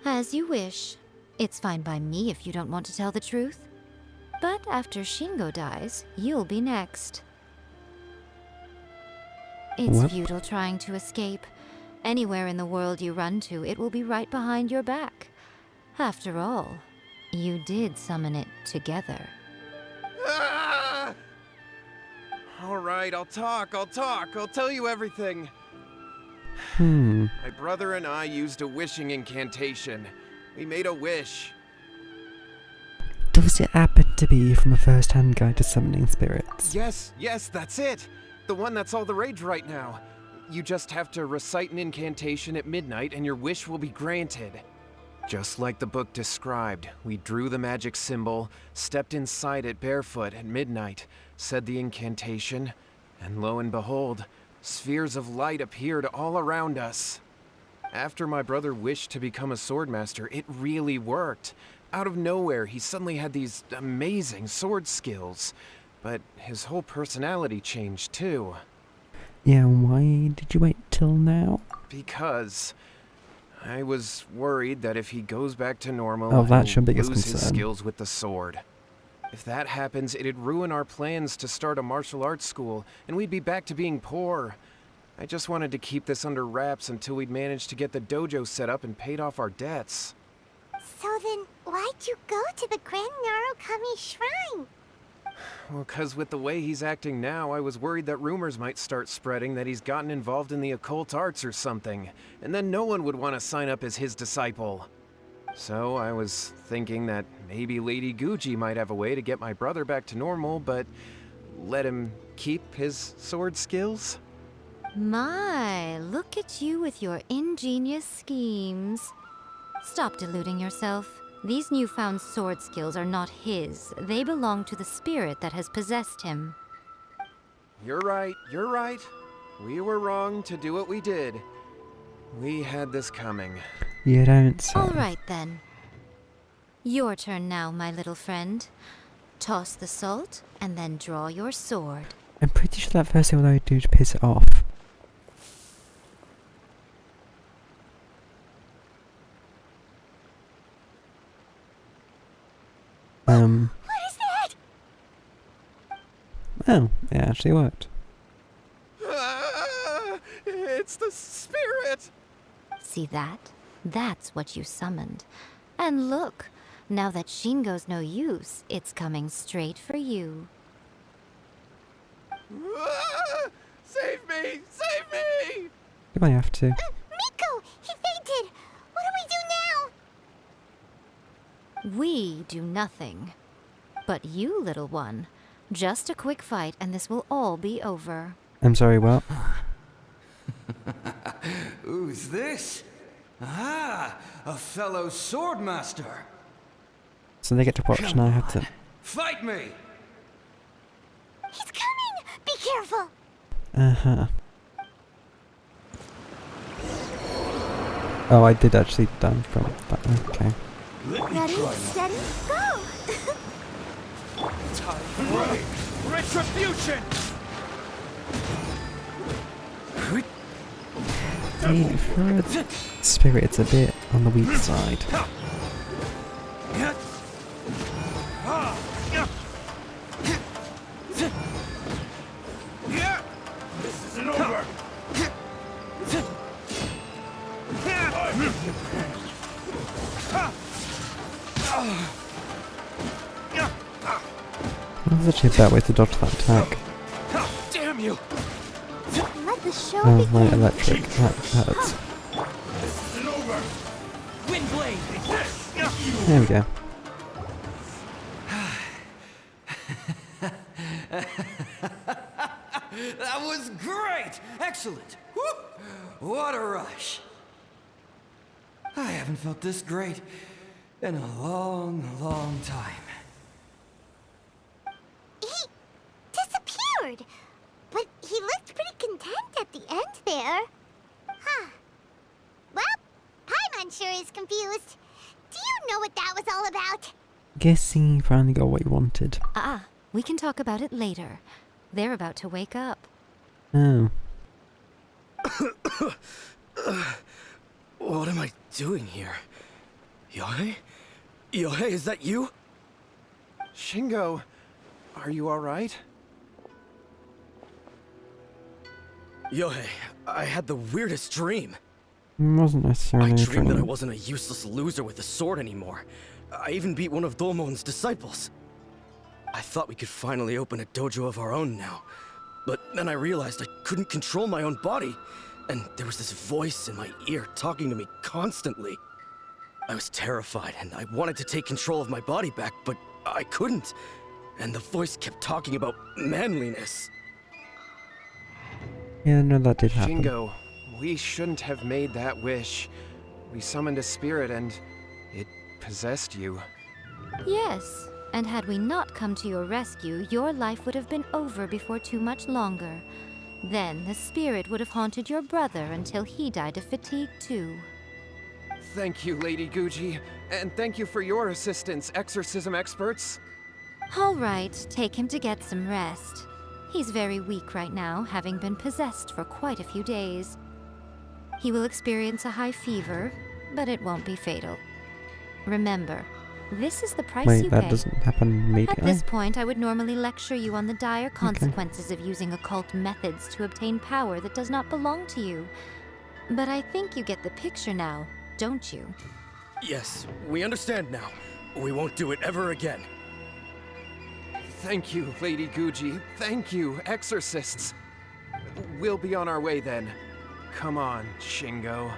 As you wish. It's fine by me if you don't want to tell the truth. But after Shingo dies, you'll be next. It's futile trying to escape. Anywhere in the world you run to, it will be right behind your back. After all, you did summon it together. Ah! All right, I'll talk. I'll tell you everything. My brother and I used a wishing incantation. We made a wish. Does it happen to be from a first-hand guide to summoning spirits? Yes, that's it. The one that's all the rage right now. You just have to recite an incantation at midnight and your wish will be granted. Just like the book described, we drew the magic symbol, stepped inside it barefoot at midnight, said the incantation, and lo and behold, spheres of light appeared all around us. After my brother wished to become a swordmaster, it really worked. Out of nowhere, he suddenly had these amazing sword skills, but his whole personality changed too. Yeah, why did you wait till now? Because I was worried that if he goes back to normal, that's your he'll biggest lose his concern. skills with the sword. If that happens, it'd ruin our plans to start a martial arts school, and we'd be back to being poor. I just wanted to keep this under wraps until we'd managed to get the dojo set up and paid off our debts. So then, why'd you go to the Grand Narukami Shrine? Well, 'cause with the way he's acting now, I was worried that rumors might start spreading that he's gotten involved in the occult arts or something, and then no one would want to sign up as his disciple. So I was thinking that maybe Lady Guji might have a way to get my brother back to normal, but let him keep his sword skills? My, look at you with your ingenious schemes. Stop deluding yourself. These newfound sword skills are not his. They belong to the spirit that has possessed him. You're right. We were wrong to do what we did. We had this coming. You don't say. All right, then. Your turn now, my little friend. Toss the salt, and then draw your sword. I'm pretty sure that first thing I do to piss it off. What is that? Oh, it actually worked. It's the spirit! See that? That's what you summoned. And look, now that Shingo's no use, it's coming straight for you. Save me! Save me! You might have to. Miko! He fainted! What do we do now? We do nothing. But you, little one, just a quick fight and this will all be over. I'm sorry, what? Who's this? Ah, a fellow swordmaster. So they get to watch and I have to. Fight me! He's coming! Be careful! Uh-huh. Oh, I did actually die from that. Okay. Ready, steady, go! Right. Retribution! Hey, for a spirit, it's a bit on the weak side. This isn't over. That was actually a better way to dodge that attack. Damn you! Let the show Oh, begin. my electric. That hurts. This isn't over. Wind blade! There we go. That was great! Excellent! Woo! What a rush! I haven't felt this great in a long, long time. He disappeared. But he looked pretty content at the end there. Huh. Well, Paimon sure is confused. Do you know what that was all about? Guessing you finally got what you wanted. We can talk about it later. They're about to wake up. Oh. What am I doing here? Yohei? Yohei, is that you? Shingo, are you alright? Yohei, I had the weirdest dream. It wasn't necessarily I a dreamed that I dream. wasn't a useless loser with a sword anymore. I even beat one of Domon's disciples. I thought we could finally open a dojo of our own now. But then I realized I couldn't control my own body. And there was this voice in my ear talking to me constantly. I was terrified and I wanted to take control of my body back, but I couldn't. And the voice kept talking about manliness. Yeah, no, that did happen. Shingo, we shouldn't have made that wish. We summoned a spirit and it possessed you. Yes, and had we not come to your rescue, your life would have been over before too much longer. Then the spirit would have haunted your brother until he died of fatigue too. Thank you, Lady Guji, and thank you for your assistance, exorcism experts. All right, take him to get some rest. He's very weak right now, having been possessed for quite a few days. He will experience a high fever, but it won't be fatal. Remember, this is the price you Wait, that pay. doesn't happen At immediately? this point, I would normally lecture you on the dire consequences of using occult methods to obtain power that does not belong to you. But I think you get the picture now, don't you? Yes, we understand now. We won't do it ever again. Thank you, Lady Guji. Thank you, exorcists. We'll be on our way then. Come on, Shingo.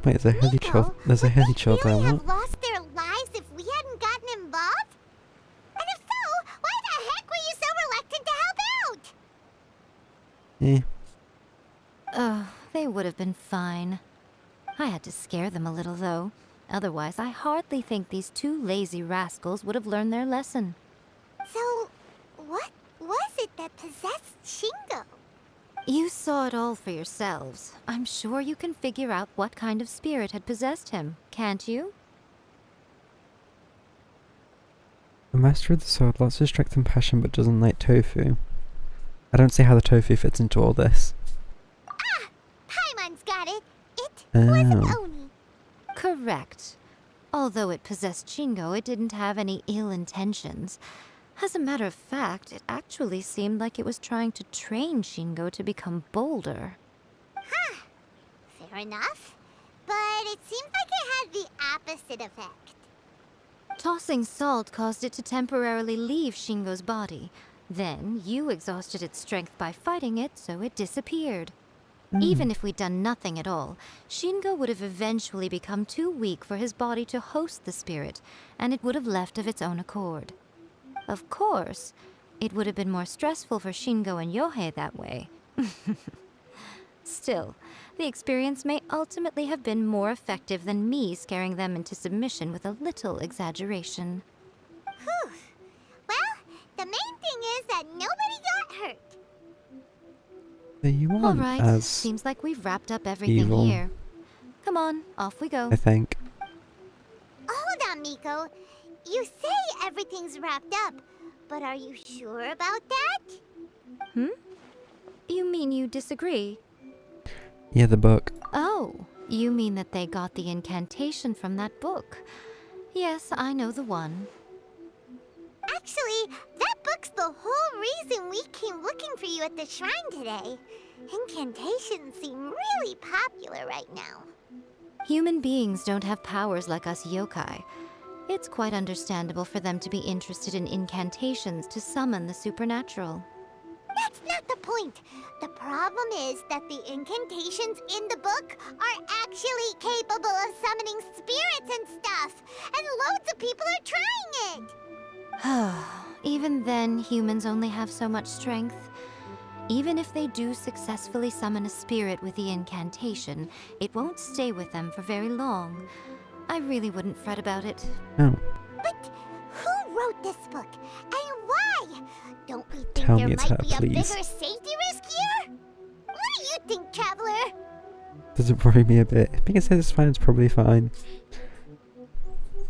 Wait, there's a heli chill. There's a heli chill there. Really What? have lost their lives if we hadn't gotten involved? And if so, why the heck were you so reluctant to help out? Eh. Oh, they would have been fine. I had to scare them a little, though. Otherwise, I hardly think these two lazy rascals would have learned their lesson. So, what was it that possessed Shingo? You saw it all for yourselves. I'm sure you can figure out what kind of spirit had possessed him, can't you? The master of the sword, lots of strength and passion, but doesn't like tofu. I don't see how the tofu fits into all this. Ah! Paimon's got it. It was an Oh. Oni. Correct. Although it possessed Shingo, it didn't have any ill intentions. As a matter of fact, it actually seemed like it was trying to train Shingo to become bolder. Huh. Fair enough. But it seemed like it had the opposite effect. Tossing salt caused it to temporarily leave Shingo's body. Then, you exhausted its strength by fighting it, so it disappeared. Even if we'd done nothing at all, Shingo would have eventually become too weak for his body to host the spirit, and it would have left of its own accord. Of course, it would have been more stressful for Shingo and Yohei that way. Still, the experience may ultimately have been more effective than me scaring them into submission with a little exaggeration. Whew. Well, the main thing is that nobody got hurt. There you All aren't right, as seems like we've wrapped up everything evil. here. Come on, off we go. I think. Hold on, Miko. You say everything's wrapped up, but are you sure about that? You mean you disagree? Yeah, the book. Oh, you mean that they got the incantation from that book? Yes, I know the one. Actually, that book's the whole reason we came looking for you at the shrine today. Incantations seem really popular right now. Human beings don't have powers like us yokai. It's quite understandable for them to be interested in incantations to summon the supernatural. That's not the point. The problem is that the incantations in the book are actually capable of summoning spirits and stuff, and loads of people are trying it. Even then, humans only have so much strength. Even if they do successfully summon a spirit with the incantation, it won't stay with them for very long. I really wouldn't fret about it. Oh. But who wrote this book, and why? Don't we think Tell there me it's might her, be a please. bigger safety risk here? What do you think, Traveler? Does it worry me a bit? I think it says it's fine, it's probably fine.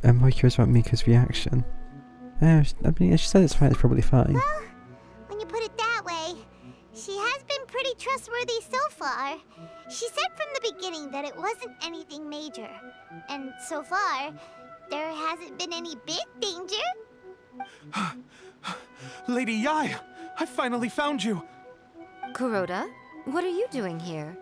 I'm more curious about Miko's reaction. I mean, she said it's fine, it's probably fine. Well, when you put it that way, she has been pretty trustworthy so far. She said from the beginning that it wasn't anything major. And so far, there hasn't been any big danger. Lady Yai, I finally found you. Kuroda, what are you doing here?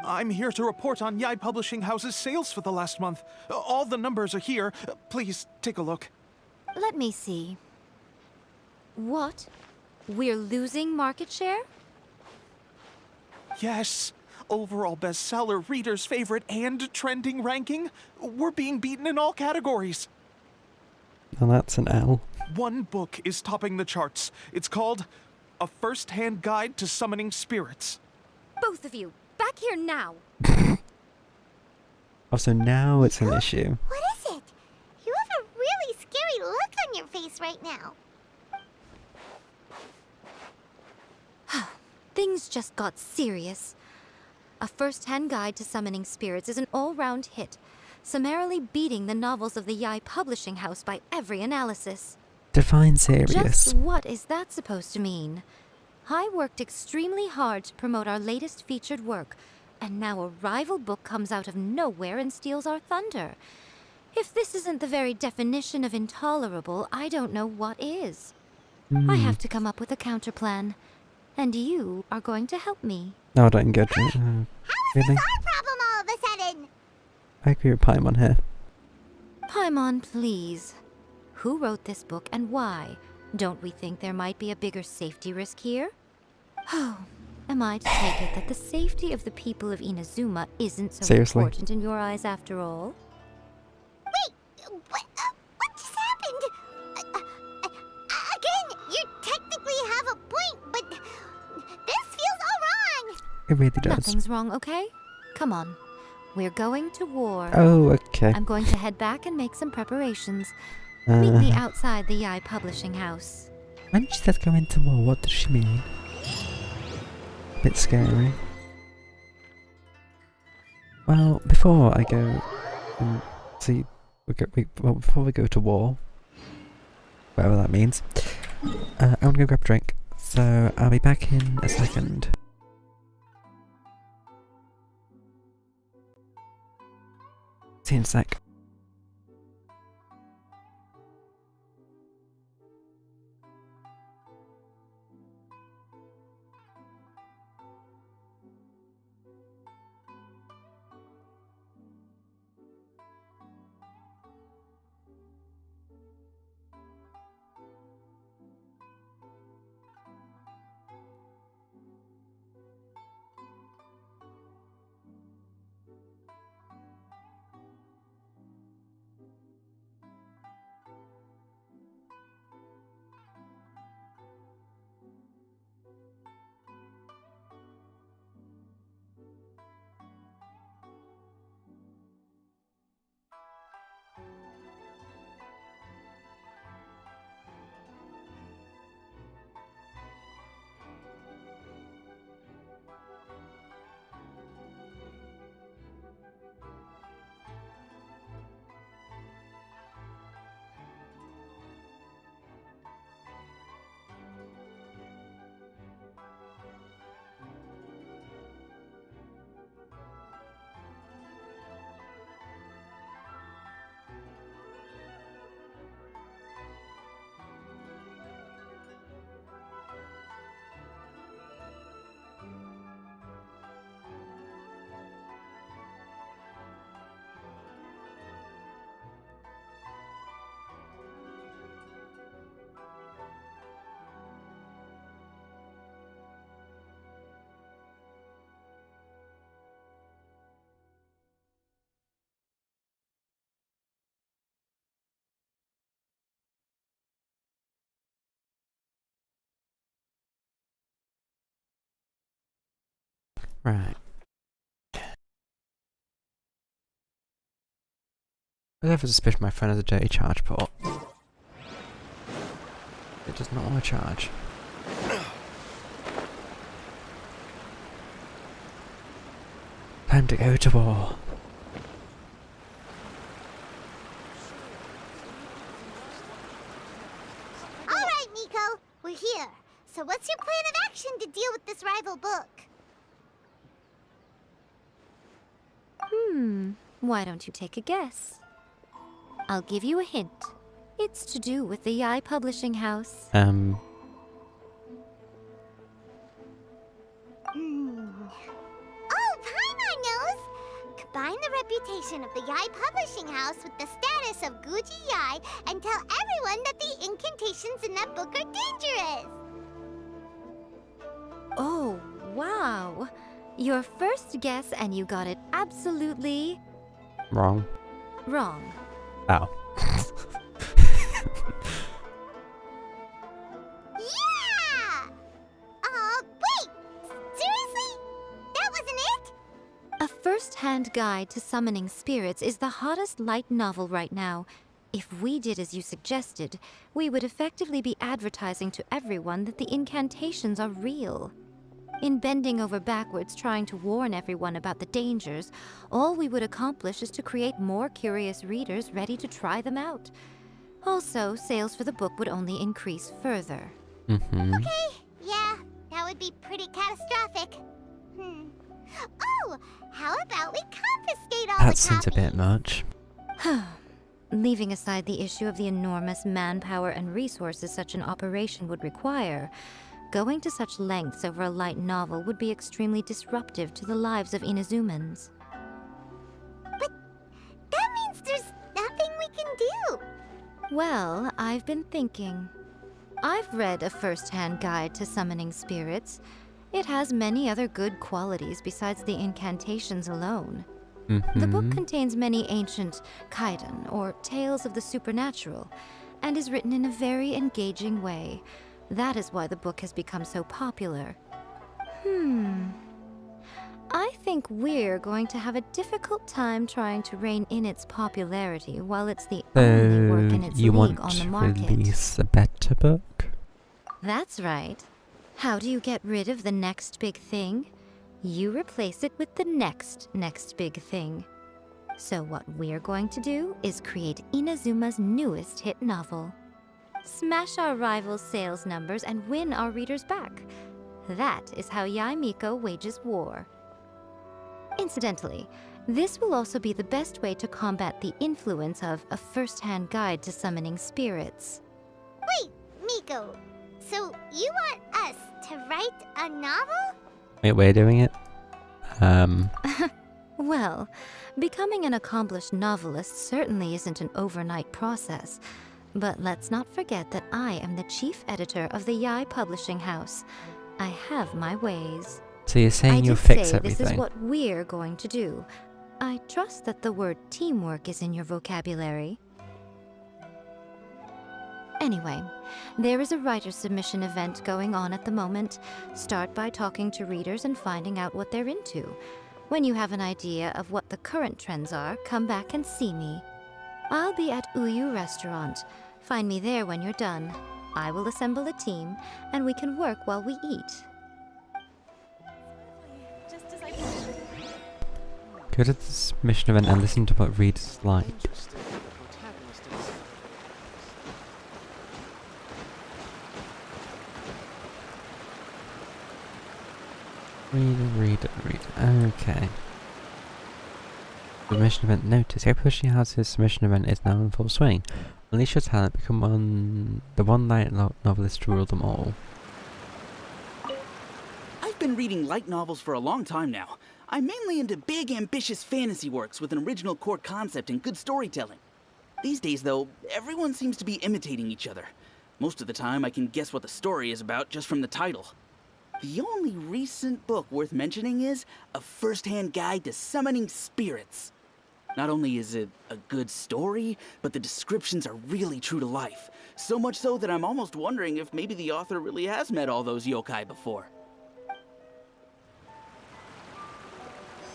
I'm here to report on Yai Publishing House's sales for the last month. All the numbers are here. Please, take a look. Let me see. What? We're losing market share? Yes. Overall bestseller, reader's favorite, and trending ranking. We're being beaten in all categories. Now that's an L. One book is topping the charts. It's called A First-Hand Guide to Summoning Spirits. Both of you, back here now! Oh, so now it's an issue. What is it? You have a really scary look on your face right now. Things just got serious. A First-Hand Guide to Summoning Spirits is an all-round hit, summarily beating the novels of the Yai Publishing House by every analysis. Define serious. Just what is that supposed to mean? I worked extremely hard to promote our latest featured work, and now a rival book comes out of nowhere and steals our thunder. If this isn't the very definition of intolerable, I don't know what is. I have to come up with a counterplan, and you are going to help me. No, I don't get it. How is Really? this our problem all of a sudden? I agree with Paimon here. Paimon, please. Who wrote this book and why? Don't we think there might be a bigger safety risk here? Oh, am I to take it that the safety of the people of Inazuma isn't so Seriously? important in your eyes after all? Wait, what just happened? Again, you technically have a point, but this feels all wrong. It really does. Nothing's wrong, okay? Come on. We're going to war. Oh, okay. I'm going to head back and make some preparations. Meet me outside the Yai Publishing House. When she says go into war, what does she mean? A bit scary. Well, before I go and see, before we go to war, whatever that means, I want to go grab a drink. So I'll be back in a second. See you in a sec. Right. I have a suspicion my phone has a dirty charge port. It does not want to charge. Time to go to war. Alright, Miko, we're here. So what's your plan of action to deal with this rival book? Why don't you take a guess? I'll give you a hint. It's to do with the Yai Publishing House. Oh, Paimon knows! Combine the reputation of the Yai Publishing House with the status of Guji Yai and tell everyone that the incantations in that book are dangerous! Oh, wow. Your first guess and you got it absolutely wrong. wrong. Oh. Yeah! Wait! Seriously? That wasn't it? A first-hand guide to summoning spirits is the hottest light novel right now. If we did as you suggested, we would effectively be advertising to everyone that the incantations are real. In bending over backwards trying to warn everyone about the dangers, all we would accomplish is to create more curious readers ready to try them out. Also, sales for the book would only increase further. Okay, yeah, that would be pretty catastrophic. Oh, how about we confiscate all That the seems a copies? bit much. Leaving aside the issue of the enormous manpower and resources such an operation would require, going to such lengths over a light novel would be extremely disruptive to the lives of Inazumans. But that means there's nothing we can do. Well, I've been thinking. I've read a first-hand guide to summoning spirits. It has many other good qualities besides the incantations alone. The book contains many ancient kaidan, or tales of the supernatural, and is written in a very engaging way. That is why the book has become so popular. I think we're going to have a difficult time trying to rein in its popularity while it's the only work in its you league want on the to market. release a better book? That's right. How do you get rid of the next big thing? You replace it with the next big thing. So what we're going to do is create Inazuma's newest hit novel. Smash our rivals' sales numbers and win our readers back. That is how Yai Miko wages war. Incidentally, this will also be the best way to combat the influence of a first-hand guide to summoning spirits. Wait, Miko, so you want us to write a novel? Wait, we're doing it? Well, becoming an accomplished novelist certainly isn't an overnight process. But let's not forget that I am the chief editor of the Yai Publishing House. I have my ways. So you're saying I you'll did fix say everything? This is what we're going to do. I trust that the word teamwork is in your vocabulary. Anyway, there is a writer submission event going on at the moment. Start by talking to readers and finding out what they're into. When you have an idea of what the current trends are, come back and see me. I'll be at Uyu Restaurant. Find me there when you're done. I will assemble a team, and we can work while we eat. Go to this mission event and listen to what readers like. Reader. Okay. Submission event notice. Yai Publishing House's submission event is now in full swing. Unleash your talent, become the one light novelist to rule them all. I've been reading light novels for a long time now. I'm mainly into big, ambitious fantasy works with an original core concept and good storytelling. These days, though, everyone seems to be imitating each other. Most of the time, I can guess what the story is about just from the title. The only recent book worth mentioning is A First-Hand Guide to Summoning Spirits. Not only is it a good story, but the descriptions are really true to life. So much so that I'm almost wondering if maybe the author really has met all those yokai before.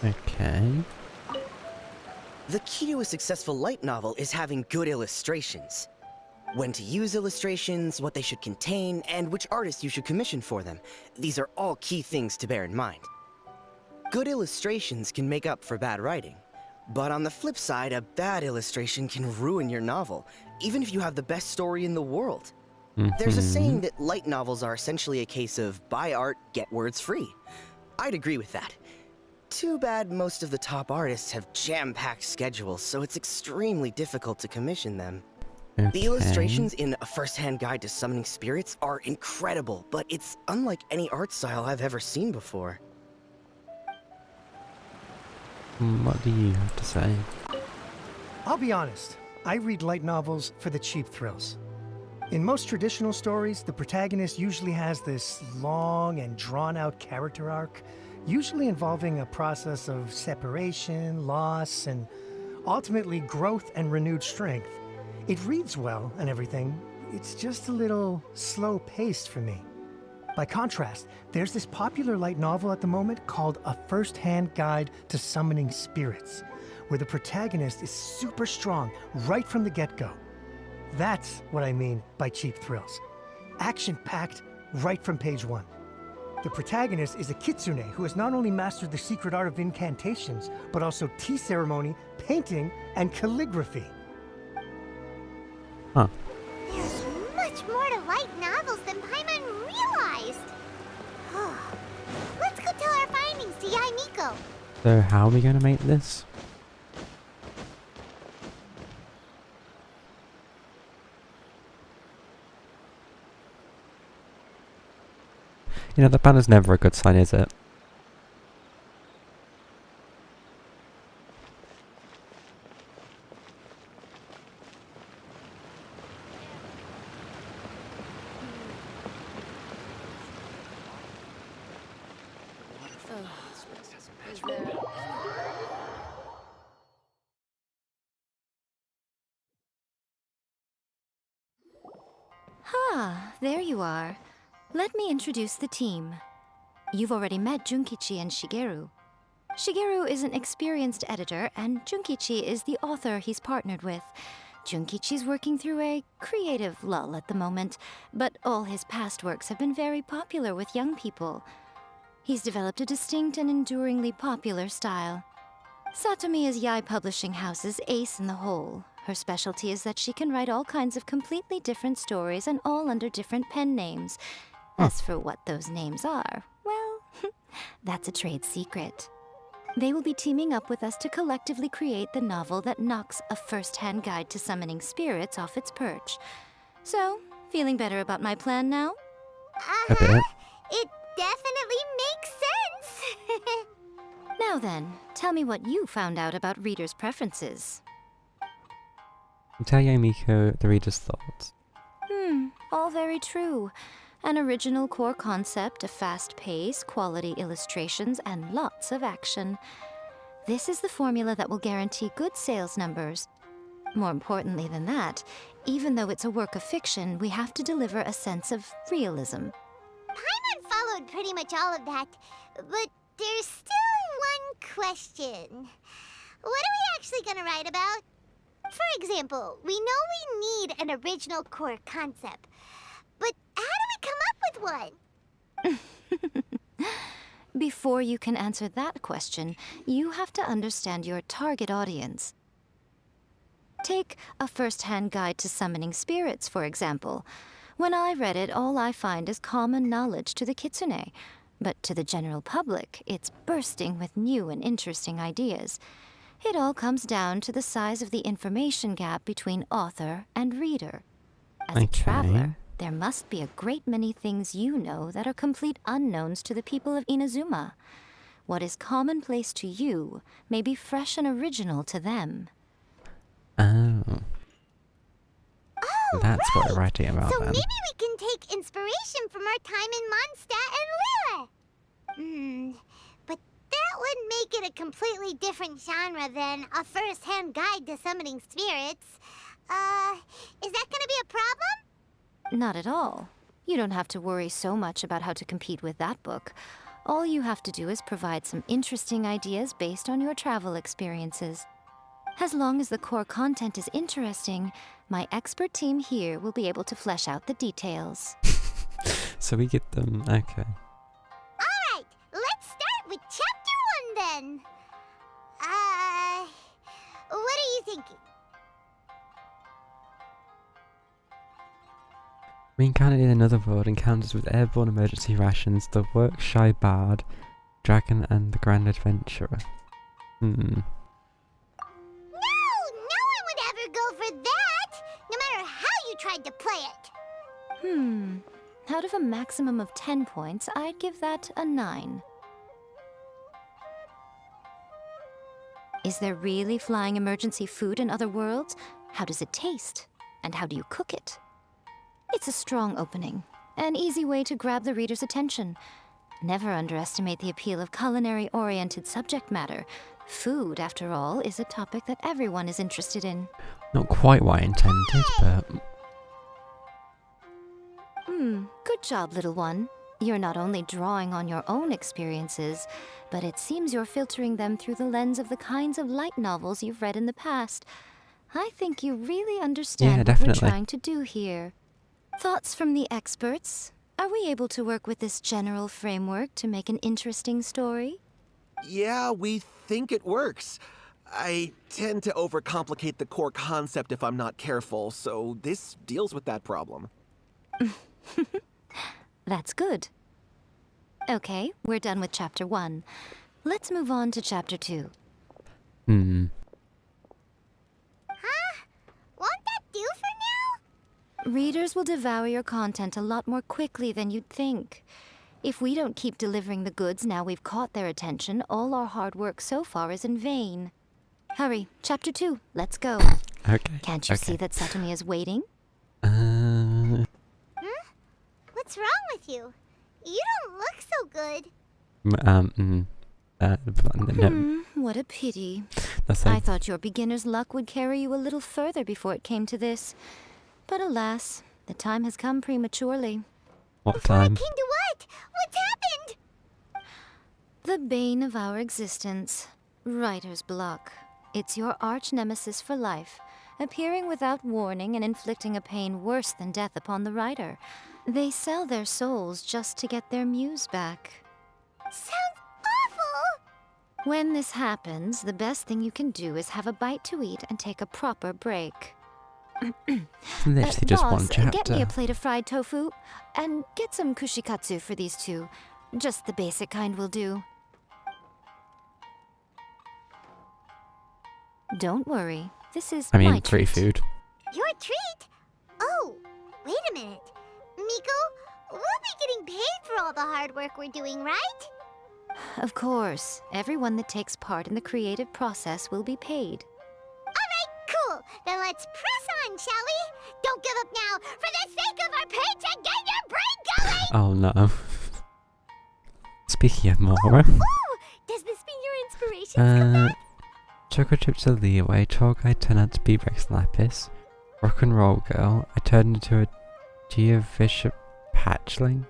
Okay. The key to a successful light novel is having good illustrations. When to use illustrations, what they should contain, and which artist you should commission for them. These are all key things to bear in mind. Good illustrations can make up for bad writing. But on the flip side, a bad illustration can ruin your novel, even if you have the best story in the world. There's a saying that light novels are essentially a case of buy art, get words free. I'd agree with that. Too bad most of the top artists have jam-packed schedules, so it's extremely difficult to commission them. Okay. The illustrations in A First-Hand Guide to Summoning Spirits are incredible, but it's unlike any art style I've ever seen before. What do you have to say? I'll be honest, I read light novels for the cheap thrills. In most traditional stories, the protagonist usually has this long and drawn-out character arc, usually involving a process of separation, loss, and ultimately growth and renewed strength. It reads well and everything, it's just a little slow-paced for me. By contrast, there's this popular light novel at the moment called A First-Hand Guide to Summoning Spirits, where the protagonist is super strong right from the get-go. That's what I mean by cheap thrills. Action-packed right from page 1. The protagonist is a kitsune who has not only mastered the secret art of incantations, but also tea ceremony, painting, and calligraphy. Huh. There's much more to light novels than Paimon realized. Let's go tell our findings to Yai Miko. So how are we going to make this? You know, the banner's never a good sign, is it? Ah, there you are. Let me introduce the team. You've already met Junkichi and Shigeru. Shigeru is an experienced editor, and Junkichi is the author he's partnered with. Junkichi's working through a creative lull at the moment, but all his past works have been very popular with young people. He's developed a distinct and enduringly popular style. Satomi is Yai Publishing House's ace in the hole. Her specialty is that she can write all kinds of completely different stories and all under different pen names. As for what those names are, well, that's a trade secret. They will be teaming up with us to collectively create the novel that knocks A First-Hand Guide to Summoning Spirits off its perch. So, feeling better about my plan now? A bit. It definitely makes sense. Now then, tell me what you found out about readers' preferences. Tell Yomiko the reader's thoughts. All very true. An original core concept, a fast pace, quality illustrations, and lots of action. This is the formula that will guarantee good sales numbers. More importantly than that, even though it's a work of fiction, we have to deliver a sense of realism. Paimon followed pretty much all of that, but there's still one question. What are we actually gonna write about? For example, we know we need an original core concept, but how do we come up with one? Before you can answer that question, you have to understand your target audience. Take A First-Hand Guide to Summoning Spirits, for example. When I read it, all I find is common knowledge to the kitsune, but to the general public, it's bursting with new and interesting ideas. It all comes down to the size of the information gap between author and reader. As a traveler, there must be a great many things you know that are complete unknowns to the people of Inazuma. What is commonplace to you may be fresh and original to them. Oh. That's what we're writing about So then. maybe we can take inspiration from our time in Mondstadt and Lille. But that would make it a completely different genre than A First-Hand Guide to Summoning Spirits. Is that gonna be a problem? Not at all. You don't have to worry so much about how to compete with that book. All you have to do is provide some interesting ideas based on your travel experiences. As long as the core content is interesting, my expert team here will be able to flesh out the details. So we get them. Okay. Alright, let's start with chapter 1 then. What are you thinking? We encountered in another world encounters with airborne emergency rations, the work-shy bard, dragon, and the grand adventurer. No! No one would ever go for that! No matter how you tried to play it! Out of a maximum of 10 points, I'd give that a 9. Is there really flying emergency food in other worlds? How does it taste? And how do you cook it? It's a strong opening, an easy way to grab the reader's attention. Never underestimate the appeal of culinary-oriented subject matter. Food, after all, is a topic that everyone is interested in. Not quite what I intended, but... Good job, little one. You're not only drawing on your own experiences, but it seems you're filtering them through the lens of the kinds of light novels you've read in the past. I think you really understand what we're trying to do here. Thoughts from the experts? Are we able to work with this general framework to make an interesting story? Yeah, we think it works. I tend to overcomplicate the core concept if I'm not careful, so this deals with that problem. That's good. Okay, we're done with chapter 1. Let's move on to chapter 2. Won't that do for now? Readers will devour your content a lot more quickly than you'd think. If we don't keep delivering the goods now we've caught their attention, all our hard work so far is in vain. Hurry, chapter 2, let's go. Okay. Can't you see that Satomi is waiting? What's wrong with you? You don't look so good. What a pity. That's I thought your beginner's luck would carry you a little further before it came to this. But alas, the time has come prematurely. What time? Came to what? What's happened? The bane of our existence. Writer's block. It's your arch nemesis for life, appearing without warning and inflicting a pain worse than death upon the writer. They sell their souls just to get their muse back. Sounds awful! When this happens, the best thing you can do is have a bite to eat and take a proper break. Literally just one chapter. Get me a plate of fried tofu, and get some kushikatsu for these two. Just the basic kind will do. Don't worry, this is my free treat. food. Your treat? Oh, wait a minute. Miko, we'll be getting paid for all the hard work we're doing, right? Of course, everyone that takes part in the creative process will be paid. Alright, cool. Then let's press on, shall we? Don't give up now, for the sake of our paycheck, get your brain going! Oh no. Speaking of more... Does this mean your inspiration's come back? Took a trip to the Leeway, tour guide turned out to be Rex Lapis. Rock and Roll Girl, I turned into a Geovisha Patchling.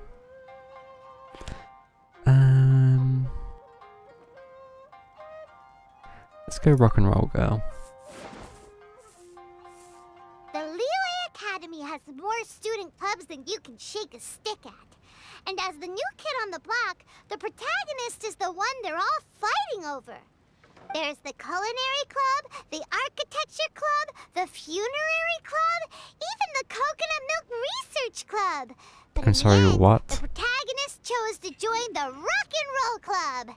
Let's go Rock and Roll Girl. The Leeway Academy has more student clubs than you can shake a stick at. And as the new kid on the block, the protagonist is the one they're all fighting over. There's the Culinary Club, the Architecture Club, the Funerary Club, even the Coconut Milk Research Club. But I'm sorry, what? The protagonist chose to join the Rock and Roll Club.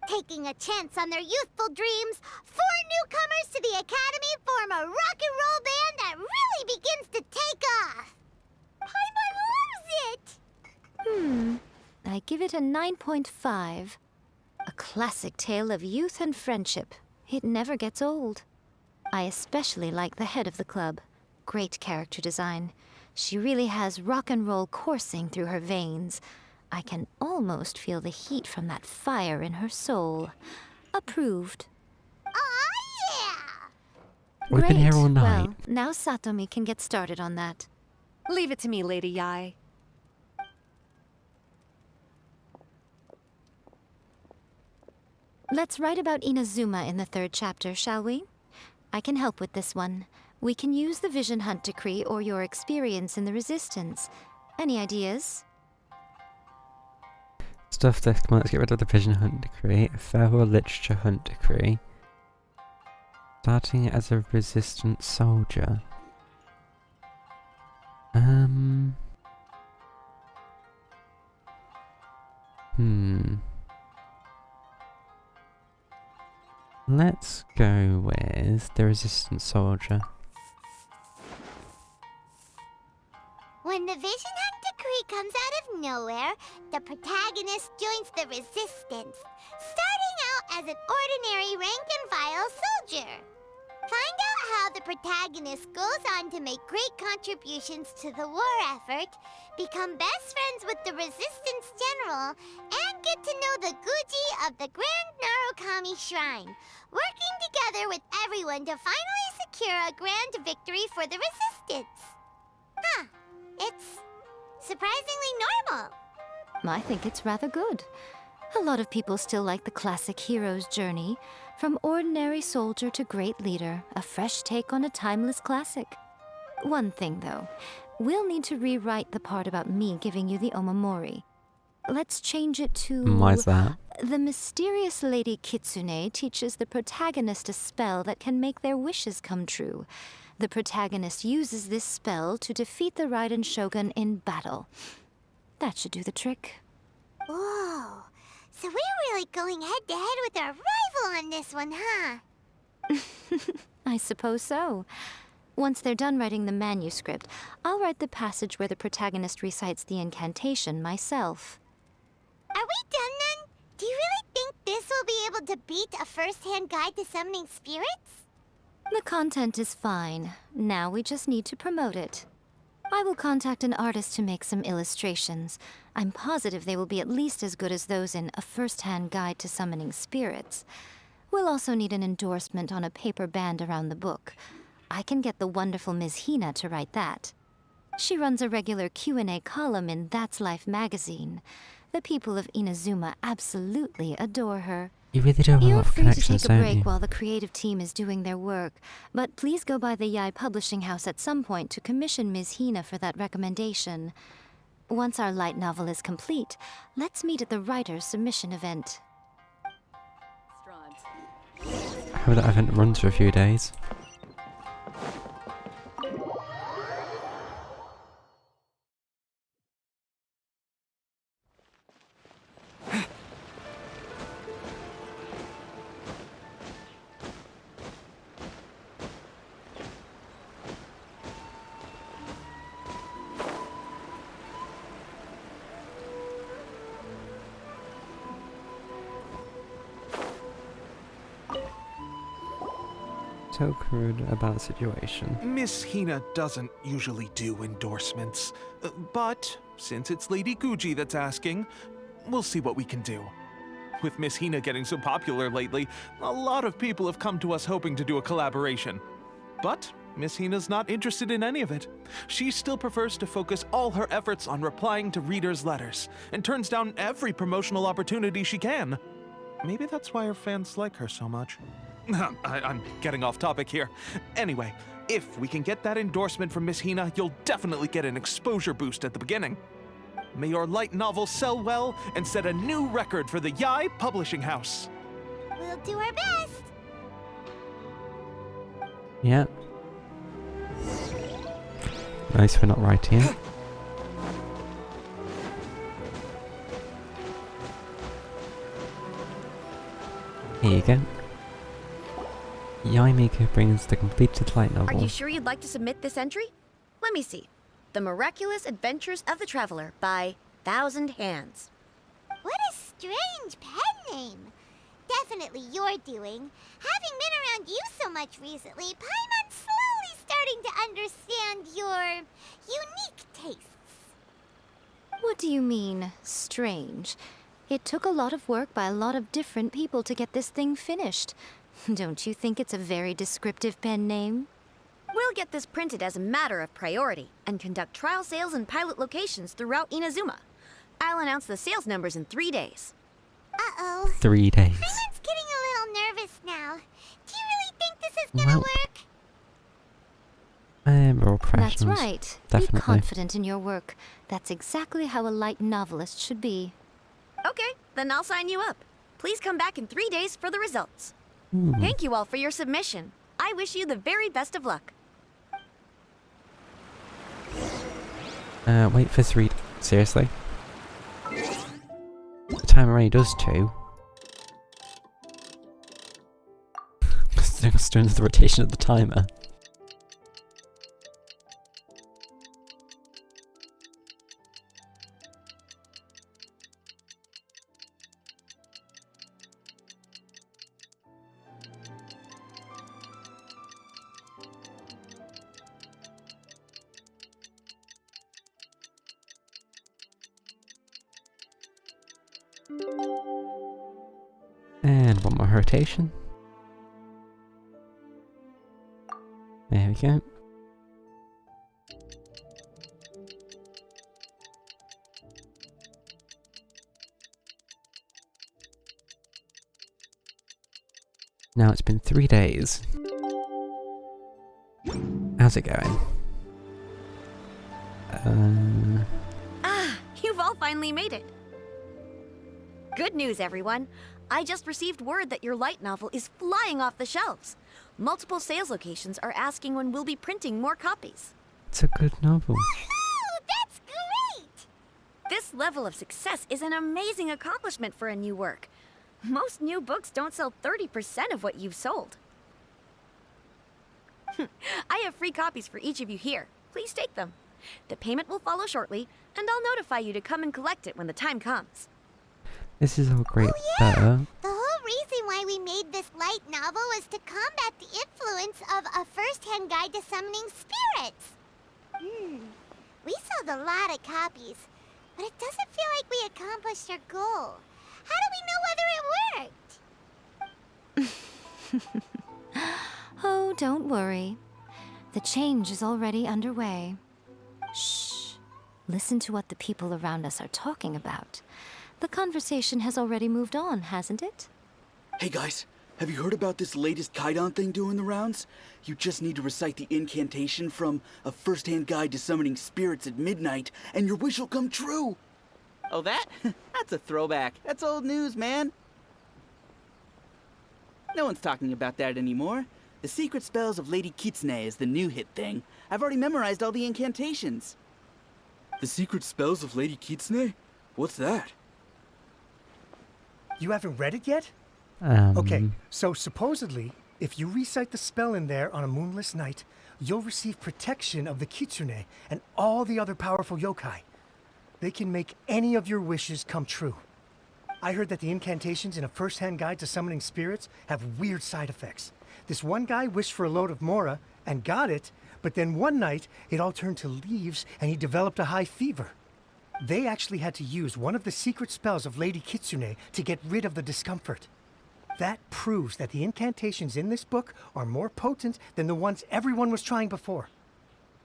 Taking a chance on their youthful dreams, 4 newcomers to the Academy form a rock and roll band that really begins to take off. Paimon loves it! I give it a 9.5. A classic tale of youth and friendship. It never gets old. I especially like the head of the club. Great character design. She really has rock and roll coursing through her veins. I can almost feel the heat from that fire in her soul. Approved. Aw, yeah! We've been here all night. Well, now Satomi can get started on that. Leave it to me, Lady Yae. Let's write about Inazuma in the 3rd chapter, shall we? I can help with this one. We can use the Vision Hunt Decree or your experience in the Resistance. Any ideas? Stuff this. Come on, let's get rid of the Vision Hunt Decree. Farewell Literature Hunt Decree. Starting as a resistant soldier. Let's go with the resistant soldier. When the Vision Hunt Decree comes out of nowhere, the protagonist joins the Resistance, starting out as an ordinary rank-and-file soldier. Find out how the protagonist goes on to make great contributions to the war effort, become best friends with the Resistance General, and get to know the Guji of the Grand Narukami Shrine, working together with everyone to finally secure a grand victory for the Resistance. Huh. It's surprisingly normal. I think it's rather good. A lot of people still like the classic hero's journey, from ordinary soldier to great leader, a fresh take on a timeless classic. One thing though, we'll need to rewrite the part about me giving you the Omamori. Let's change it to... Why's that? The mysterious Lady Kitsune teaches the protagonist a spell that can make their wishes come true. The protagonist uses this spell to defeat the Raiden Shogun in battle. That should do the trick. Whoa. So we're really going head-to-head with our rival on this one, huh? I suppose so. Once they're done writing the manuscript, I'll write the passage where the protagonist recites the incantation myself. Are we done then? Do you really think this will be able to beat a first-hand guide to summoning spirits? The content is fine. Now we just need to promote it. I will contact an artist to make some illustrations. I'm positive they will be at least as good as those in A First-Hand Guide to Summoning Spirits. We'll also need an endorsement on a paper band around the book. I can get the wonderful Ms. Hina to write that. She runs a regular Q&A column in That's Life magazine. The people of Inazuma absolutely adore her. You really do have a lot You're of free to connections, take a don't break you? while the creative team is doing their work, but please go by the Yai Publishing House at some point to commission Ms. Hina for that recommendation. Once our light novel is complete, let's meet at the writer's submission event. I hope that event runs for a few days. So crude about the situation. Miss Hina doesn't usually do endorsements, but since it's Lady Guji that's asking, we'll see what we can do. With Miss Hina getting so popular lately, a lot of people have come to us hoping to do a collaboration. But Miss Hina's not interested in any of it. She still prefers to focus all her efforts on replying to readers' letters, and turns down every promotional opportunity she can. Maybe that's why her fans like her so much. I'm getting off topic here. Anyway, if we can get that endorsement from Miss Hina, you'll definitely get an exposure boost at the beginning. May your light novel sell well and set a new record for the Yai Publishing House. We'll do our best. Yeah. Nice, we're not writing it. Here you go. Yaimika brings the completed light novel. Are you sure you'd like to submit this entry? Let me see. The Miraculous Adventures of the Traveler by Thousand Hands. What a strange pen name. Definitely your doing. Having been around you so much recently, Paimon's slowly starting to understand your unique tastes. What do you mean, strange? It took a lot of work by a lot of different people to get this thing finished. Don't you think it's a very descriptive pen name? We'll get this printed as a matter of priority and conduct trial sales in pilot locations throughout Inazuma. I'll announce the sales numbers in 3 days. Uh-oh. 3 days. Paimon's getting Well, we're all professionals. That's right. Definitely. Be confident in your work. That's exactly how a light novelist should be. Okay, then I'll sign you up. Please come back in 3 days for the results. Ooh. Thank you all for your submission. I wish you the very best of luck. Wait for 3. Seriously? The timer already does 2. It's doing the rotation of the timer. And one more rotation. There we go. Now it's been 3 days. How's it going? You've all finally made it. Good news, everyone. I just received word that your light novel is flying off the shelves. Multiple sales locations are asking when we'll be printing more copies. It's a good novel. Woohoo! That's great! This level of success is an amazing accomplishment for a new work. Most new books don't sell 30% of what you've sold. I have free copies for each of you here. Please take them. The payment will follow shortly, and I'll notify you to come and collect it when the time comes. This is all great. Oh yeah! The whole reason why we made this light novel was to combat the influence of a first-hand guide to summoning spirits. We sold a lot of copies, but it doesn't feel like we accomplished our goal. How do we know whether it worked? Oh, don't worry. The change is already underway. Shh. Listen to what the people around us are talking about. The conversation has already moved on, hasn't it? Hey guys, have you heard about this latest Kaidan thing doing the rounds? You just need to recite the incantation from A First-Hand Guide to Summoning Spirits at midnight, and your wish will come true! Oh, that? That's a throwback. That's old news, man. No one's talking about that anymore. The Secret Spells of Lady Kitsune is the new hit thing. I've already memorized all the incantations. The Secret Spells of Lady Kitsune? What's that? You haven't read it yet? Okay, so supposedly, if you recite the spell in there on a moonless night, you'll receive protection of the Kitsune and all the other powerful yokai. They can make any of your wishes come true. I heard that the incantations in A First-Hand Guide to Summoning Spirits have weird side effects. This one guy wished for a load of mora and got it, but then one night it all turned to leaves and he developed a high fever. They actually had to use one of the secret spells of Lady Kitsune to get rid of the discomfort. That proves that the incantations in this book are more potent than the ones everyone was trying before.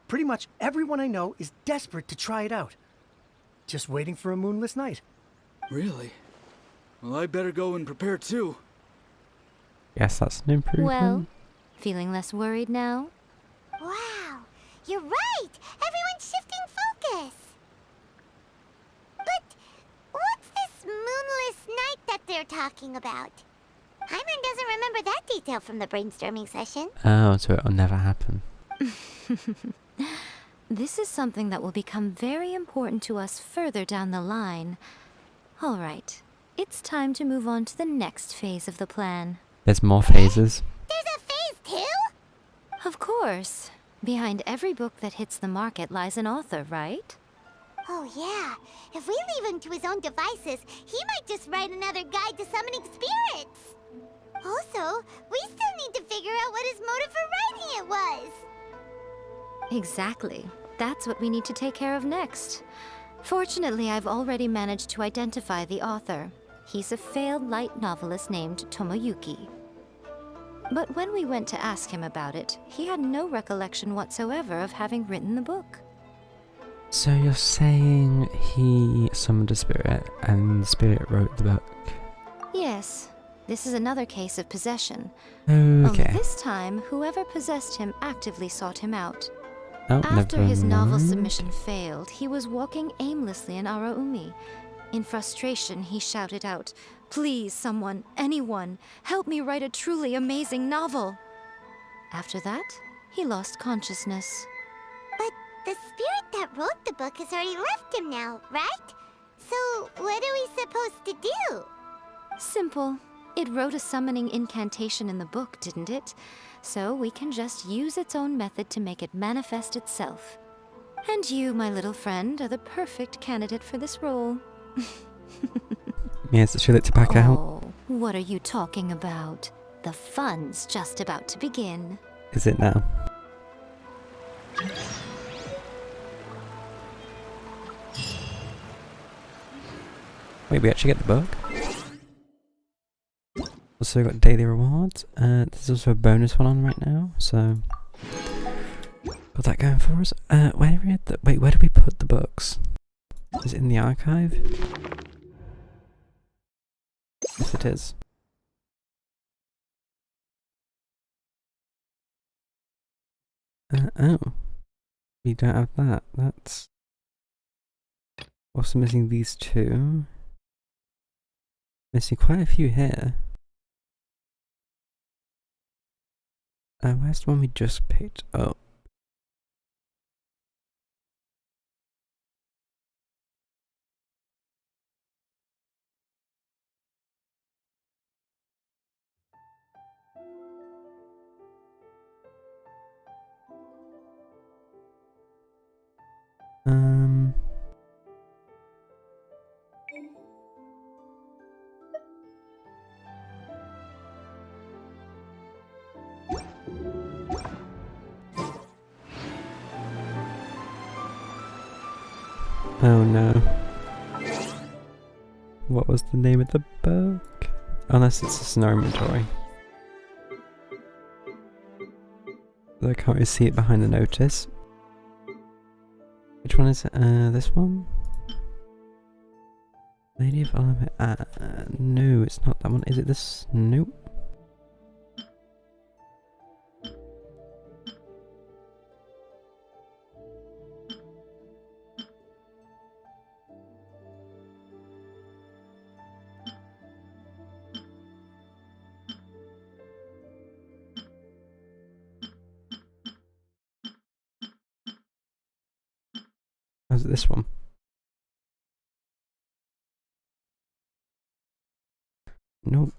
Pretty much everyone I know is desperate to try it out. Just waiting for a moonless night. Really? Well, I better go and prepare too. Yes, that's an improvement. Well, feeling less worried now? Wow, you're right! Everyone's shifting focus! But what's this moonless night that they're talking about? Hyman doesn't remember that detail from the brainstorming session. Oh, so it'll never happen. This is something that will become very important to us further down the line. All right, it's time to move on to the next phase of the plan. There's more phases. There's a phase 2? Of course. Behind every book that hits the market lies an author, right? Oh yeah, if we leave him to his own devices, he might just write another guide to summoning spirits. Also, we still need to figure out what his motive for writing it was. Exactly. That's what we need to take care of next. Fortunately, I've already managed to identify the author. He's a failed light novelist named Tomoyuki. But when we went to ask him about it, he had no recollection whatsoever of having written the book. So you're saying he summoned a spirit, and the spirit wrote the book? Yes. This is another case of possession. Okay. Only this time, whoever possessed him actively sought him out. Oh, After never his novel mind. submission failed, he was walking aimlessly in Araumi. In frustration, he shouted out, "Please, someone, anyone, help me write a truly amazing novel." After that, he lost consciousness. But the spirit that wrote the book has already left him now, right? So what are we supposed to do? Simple. It wrote a summoning incantation in the book, didn't it? So we can just use its own method to make it manifest itself. And you, my little friend, are the perfect candidate for this role. Yes, it's too late to back out. Oh, what are you talking about? The fun's just about to begin. Is it now? Wait, we actually get the book? Also got daily rewards. There's also a bonus one on right now, so got that going for us. Where did we put the books? Is it in the archive? Yes, it is. Oh, we don't have that. That's also missing these two. Missing quite a few here. Where's the one we just picked up? Oh no. What was the name of the book? Unless it's just an inventory. I can't really see it behind the notice. Which one is it? This one? Lady of Oliver. No, it's not that one. Is it this? Nope. Oh, is it this one? Nope.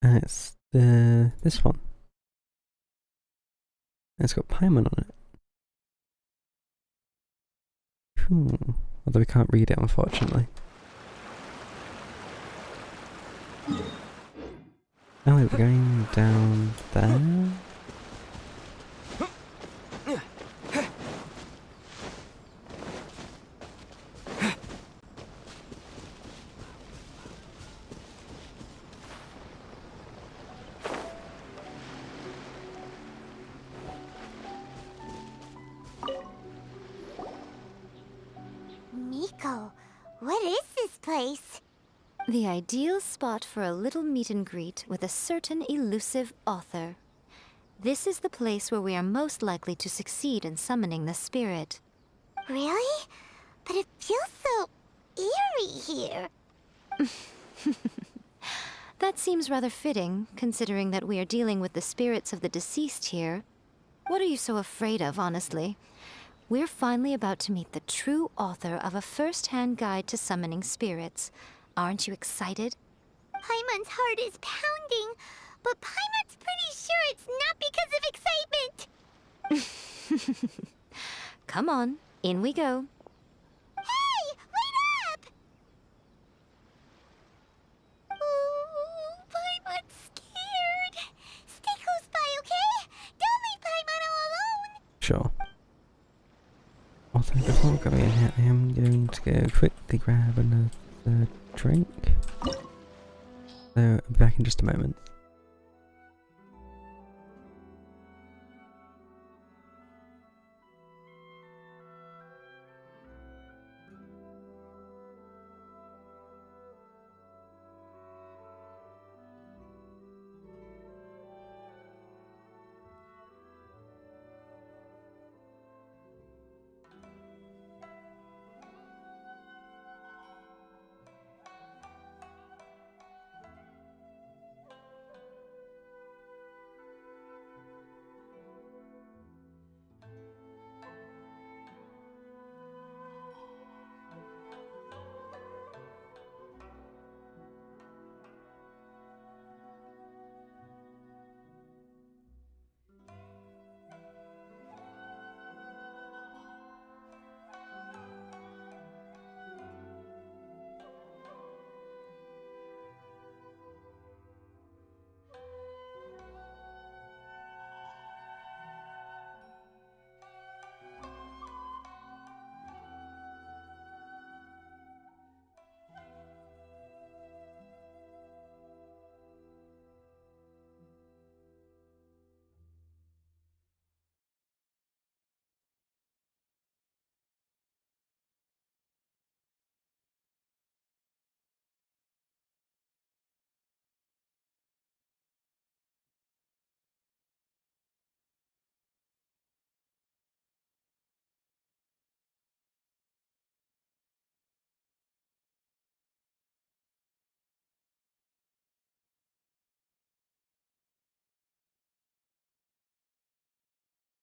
It's this one. It's got Paimon on it. Although we can't read it, unfortunately. Oh, we're going down there. Miko, what is this place? The ideal spot for a little meet and greet with a certain elusive author. This is the place where we are most likely to succeed in summoning the spirit. Really? But it feels so eerie here. That seems rather fitting, considering that we are dealing with the spirits of the deceased here. What are you so afraid of, honestly? We're finally about to meet the true author of a first-hand guide to summoning spirits. Aren't you excited? Paimon's heart is pounding, but Paimon's pretty sure it's not because of excitement. Come on, in we go. Hey, wait up! Ooh, Paimon's scared. Stay close by, okay? Don't leave Paimon all alone. Sure. Also, before going in here, I am going to go quickly grab another drink. So, I'll be back in just a moment.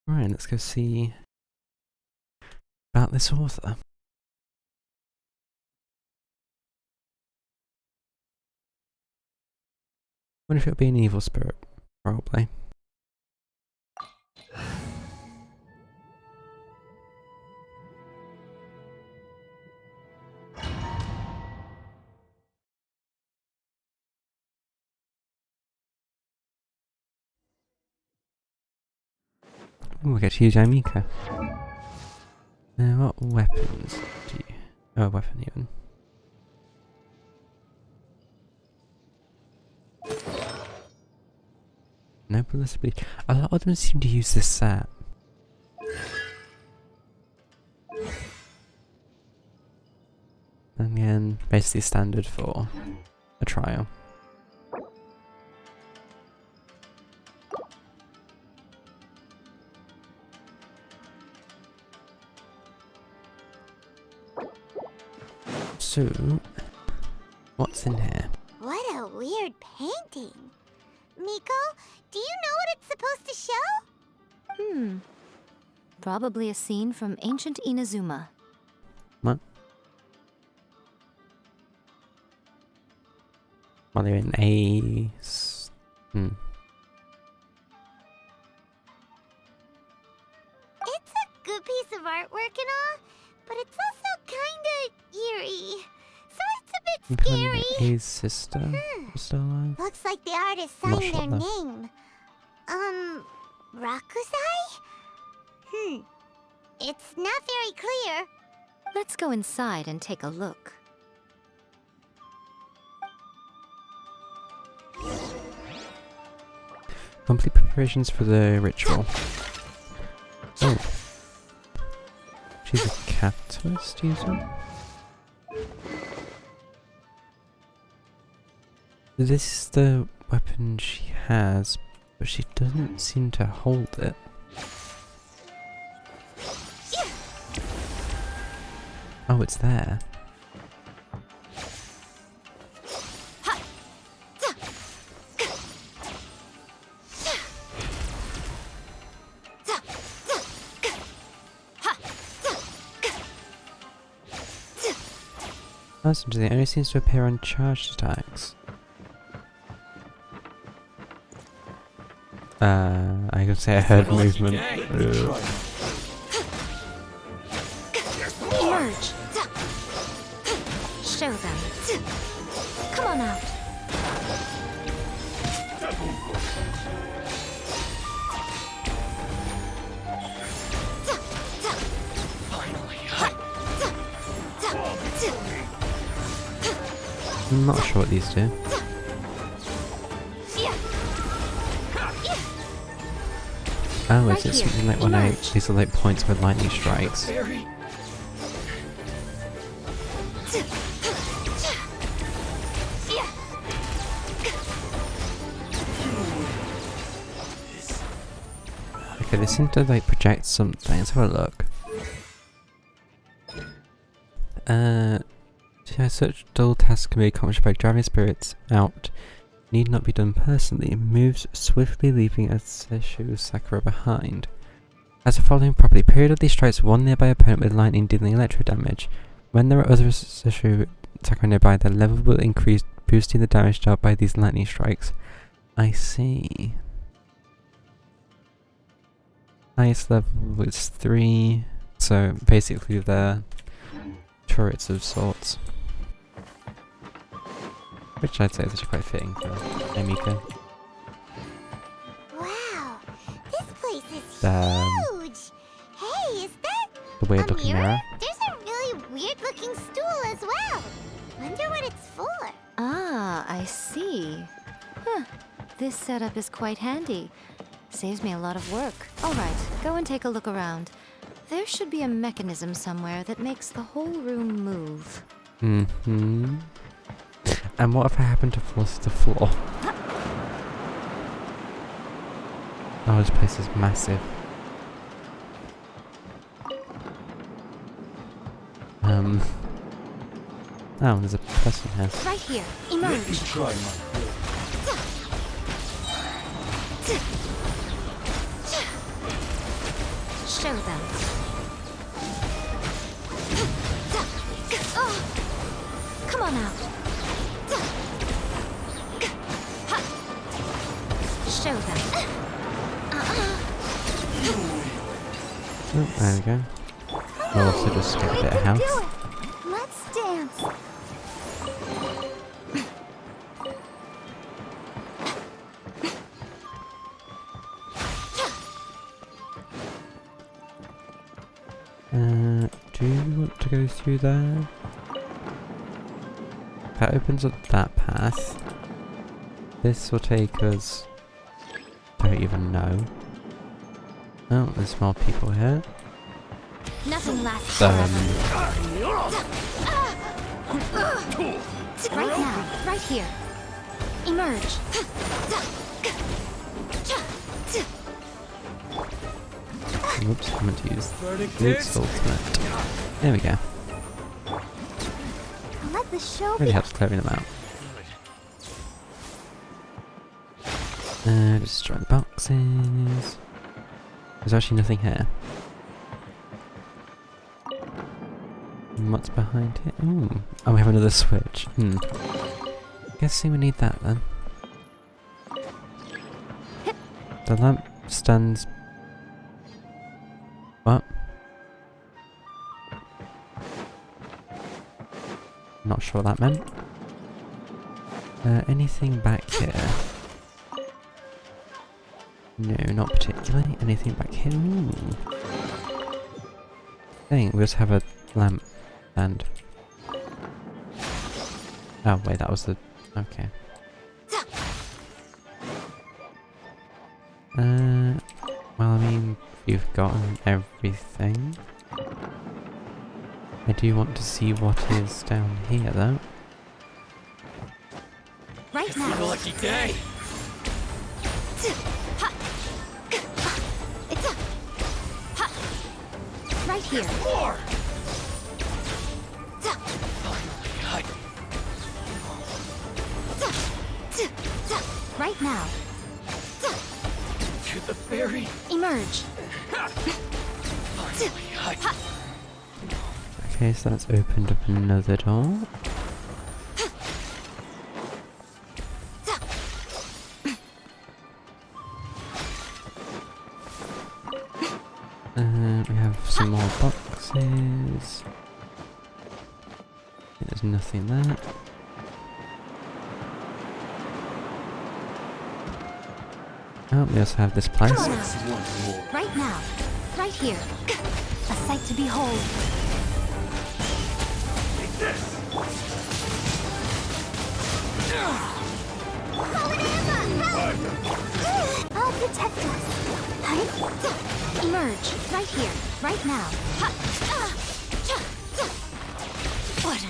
Right, let's go see about this author. Wonder if it'll be an evil spirit, probably. Ooh, we get to use Amika. What weapons do you... Oh, weapon even. No publicity. A lot of them seem to use this set. And again, basically standard for a trial. So, what's in here? What a weird painting. Miko, do you know what it's supposed to show? Probably a scene from ancient Inazuma. What? Well, they're in a... It's a good piece of artwork and all, but it's also kinda eerie. So it's a bit scary. A's sister is still alive? Looks like the artist I'm not signed sure their though. name. Rakusai? It's not very clear. Let's go inside and take a look. Complete preparations for the ritual. Oh. She's a catalyst user? This is the weapon she has, but she doesn't seem to hold it. Oh, it's there. That's interesting. It only seems to appear on charged attacks. I can say I heard movement. Emerge! Show them. Come on out. I'm not sure what these do. Oh, is it something like when these are like points where lightning strikes? Okay, they seem to like project something. Let's have a look. Such dull tasks can be accomplished by driving spirits out. Need not be done personally. Moves swiftly, leaving a Sesshu Sakura behind. As the following properly, periodically strikes one nearby opponent with lightning, dealing electro damage. When there are other Sesshu Sakura nearby, their level will increase, boosting the damage dealt by these lightning strikes. I see. Highest level is 3, so basically they're turrets of sorts. Which I'd say is actually quite fitting for Amika. Wow, this place is huge. Hey, is that The weird looking mirror. There's a really weird looking stool as well. Wonder what it's for. Ah, I see. Huh. This setup is quite handy. Saves me a lot of work. Alright, go and take a look around. There should be a mechanism somewhere that makes the whole room move. And what if I happen to fall to the floor? Oh, this place is massive. Oh, there's a person here. Right here. Emerge. Try Show them. Come on out. Show them. Oh, there we go. I'll also just get a bit of health. Let's dance. Do you want to go through there? That opens up that path. This will take us... don't even know. Oh, there's more people here. Nothing lasts forever. Right now, right here. Emerge. Whoops, I meant to use Luke's ultimate. There we go. Let the show Really helps clearing them out. Destroy the boxes. There's actually nothing here. And what's behind it? Ooh. Oh, we have another switch. Guessing we need that then. The lamp stands... What? Not sure what that meant. Anything back here? No, not particularly. Anything back here? Ooh. Dang, we just have a lamp and... Oh wait, that was the... Okay. Well, I mean, you've gotten everything. I do want to see what is down here, though. Right now. It's a lucky day. Right here. More. Right now. To the ferry. Emerge. Okay, so that's opened up another door. We have some more boxes. There's nothing there. Oh, we also have this place. Right now. Right here. A sight to behold. I'll protect us. Emerge. Right here. Right now. What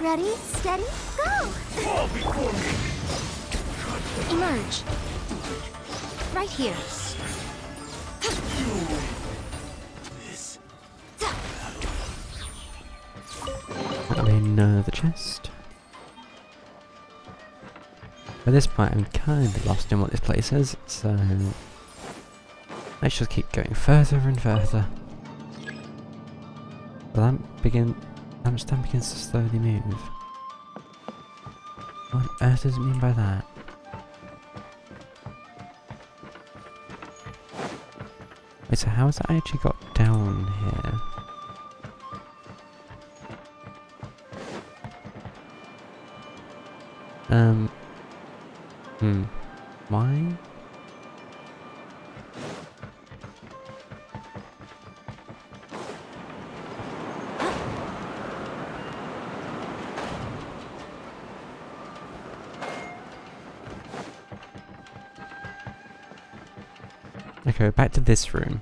Ready, steady, go! Fall before me. Emerge. Right here. I mean, the chest. At this point, I'm kind of lost in what this place is, so let's just keep going further and further. The lamp stand begins to slowly move. What on earth does it mean by that? Wait, so how has that actually got down here? Why? Okay, back to this room.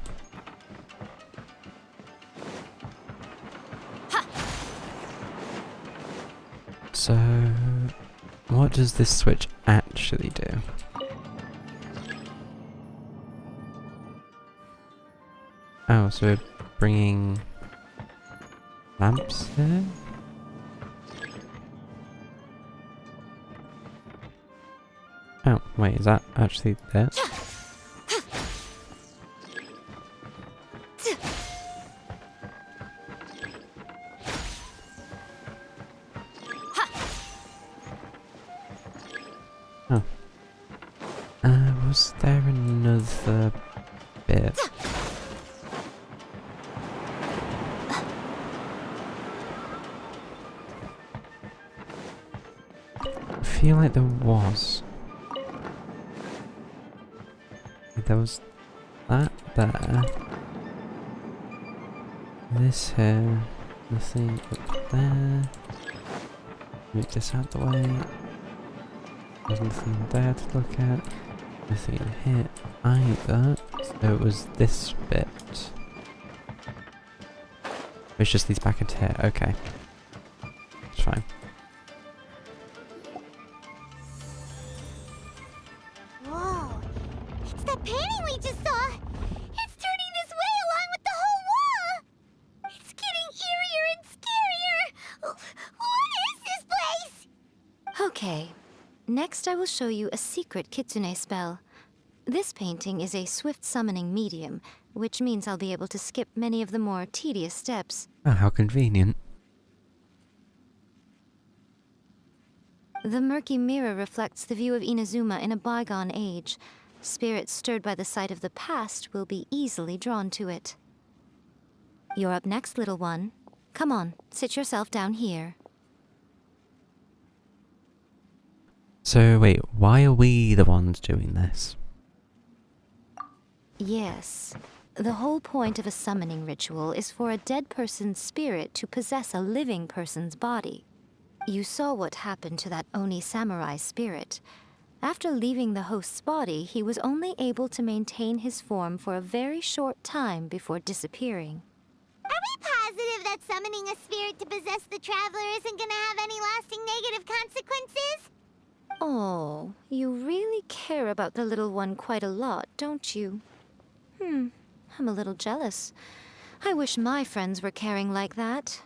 So, what does this switch actually do? Oh, so we're bringing lamps here? Oh, wait, is that actually there? Oh. Was there another bit? I feel like there was. There was that there. This here. Nothing up there. Move this out the way. There's nothing there to look at. Nothing in here either. So it was this bit. It's just these back into here. Okay. It's fine. Whoa. It's that painting we just saw. It's turning this way along with the whole wall. It's getting eerier and scarier. What is this place? Okay. Next, I will show you a secret kitsune spell. This painting is a swift summoning medium, which means I'll be able to skip many of the more tedious steps. Oh, how convenient. The murky mirror reflects the view of Inazuma in a bygone age. Spirits stirred by the sight of the past will be easily drawn to it. You're up next, little one. Come on, sit yourself down here. So wait, why are we the ones doing this? Yes. The whole point of a summoning ritual is for a dead person's spirit to possess a living person's body. You saw what happened to that Oni samurai spirit. After leaving the host's body, he was only able to maintain his form for a very short time before disappearing. Are we positive that summoning a spirit to possess the traveler isn't gonna have any lasting negative consequences? Oh, you really care about the little one quite a lot, don't you? I'm a little jealous. I wish my friends were caring like that.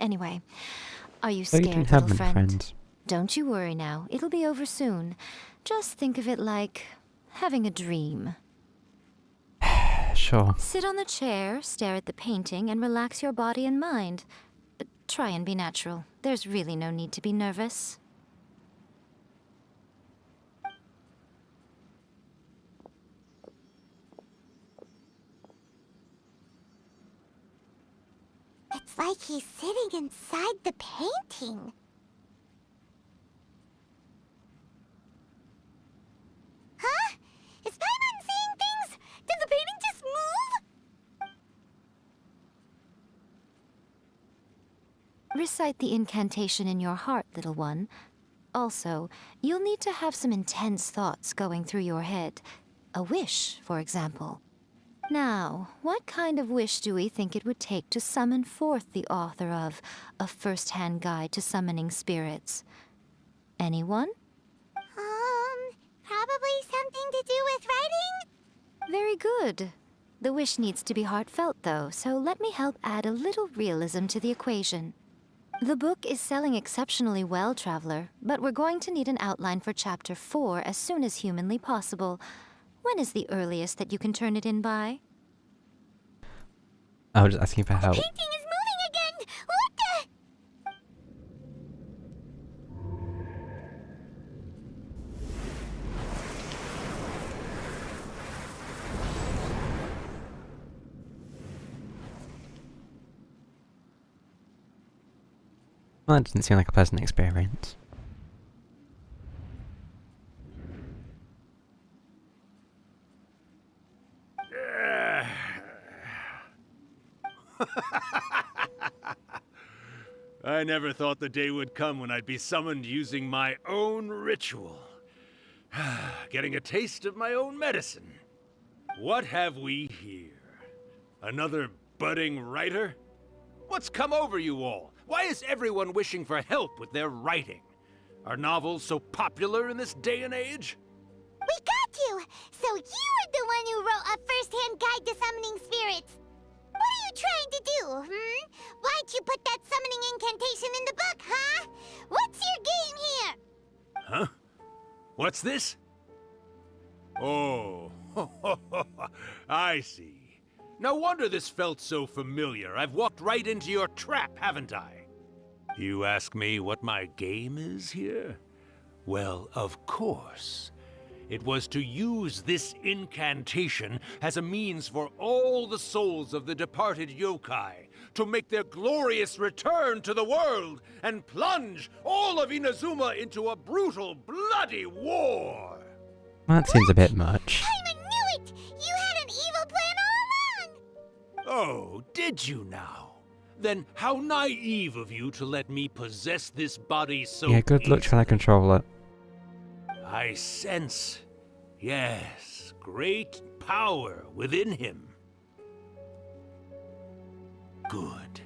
Anyway, are you So scared, you didn't have little many friend? friends. Don't you worry now. It'll be over soon. Just think of it like having a dream. Sure. Sit on the chair, stare at the painting, and relax your body and mind. But try and be natural. There's really no need to be nervous. It's like he's sitting inside the painting. Huh? Is Paimon seeing things? Did the painting just move? Recite the incantation in your heart, little one. Also, you'll need to have some intense thoughts going through your head. A wish, for example. Now, what kind of wish do we think it would take to summon forth the author of A First-Hand Guide to Summoning Spirits? Anyone? Probably something to do with writing? Very good. The wish needs to be heartfelt, though, so let me help add a little realism to the equation. The book is selling exceptionally well, Traveler, but we're going to need an outline for Chapter 4 as soon as humanly possible. When is the earliest that you can turn it in by? I was just asking for help. The painting is moving again! What the? Well, that doesn't seem like a pleasant experience. I never thought the day would come when I'd be summoned using my own ritual. Getting a taste of my own medicine. What have we here? Another budding writer? What's come over you all? Why is everyone wishing for help with their writing? Are novels so popular in this day and age? We got you! So you were the one who wrote A First-Hand Guide to Summoning Spirits. What are you trying to do, Why'd you put that summoning incantation in the book, huh? What's your game here? Huh? What's this? Oh, I see. No wonder this felt so familiar. I've walked right into your trap, haven't I? You ask me what my game is here? Well, of course. It was to use this incantation as a means for all the souls of the departed yokai to make their glorious return to the world and plunge all of Inazuma into a brutal, bloody war! That seems a bit much. Paimon knew it! You had an evil plan all along! Oh, did you now? Then how naive of you to let me possess this body so Yeah, good luck trying to control it. I sense, yes, great power within him. Good.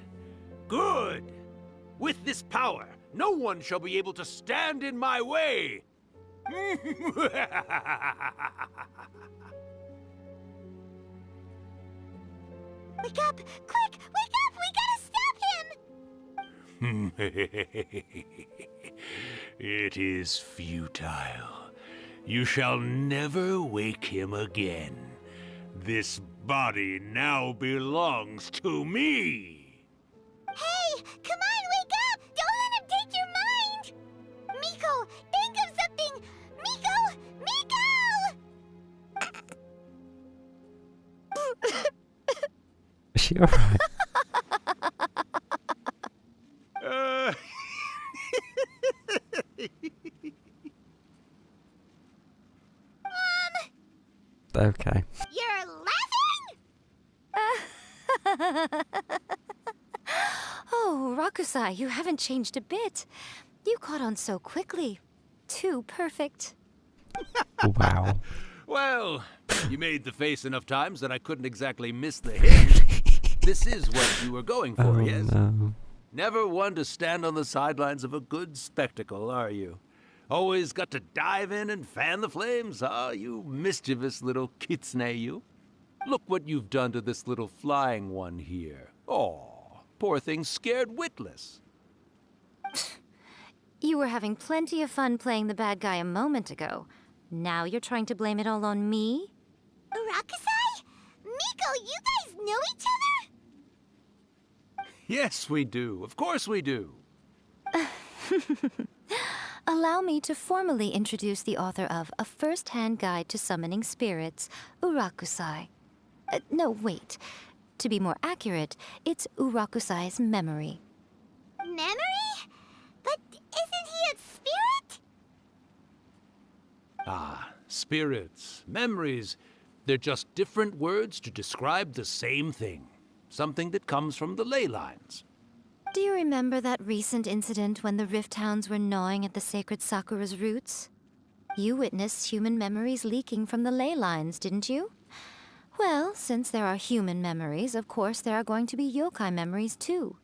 Good! With this power, no one shall be able to stand in my way! Wake up! Quick! Wake up! We gotta stop him! It is futile. You shall never wake him again. This body now belongs to me! Hey! Come on, wake up! Don't let him take your mind! Miko, think of something! Miko! Miko! Is she alright? Okay. You're laughing? Oh, Rakusai, you haven't changed a bit. You caught on so quickly. Too perfect. Wow. Well, you made the face enough times that I couldn't exactly miss the hit. This is what you were going for, Oh, yes? no. Never one to stand on the sidelines of a good spectacle, are you? Always got to dive in and fan the flames, huh? You mischievous little kitsune, you. Look what you've done to this little flying one here. Oh, poor thing scared witless. You were having plenty of fun playing the bad guy a moment ago. Now you're trying to blame it all on me? Rakusai? Miko, you guys know each other? Yes, we do. Of course we do. Allow me to formally introduce the author of A First-Hand Guide to Summoning Spirits, Urakusai. No, wait. To be more accurate, it's Urakusai's memory. Memory? But isn't he a spirit? Ah, spirits, memories. They're just different words to describe the same thing. Something that comes from the ley lines. Do you remember that recent incident when the Rift Hounds were gnawing at the sacred Sakura's roots? You witnessed human memories leaking from the ley lines, didn't you? Well, since there are human memories, of course there are going to be yokai memories too.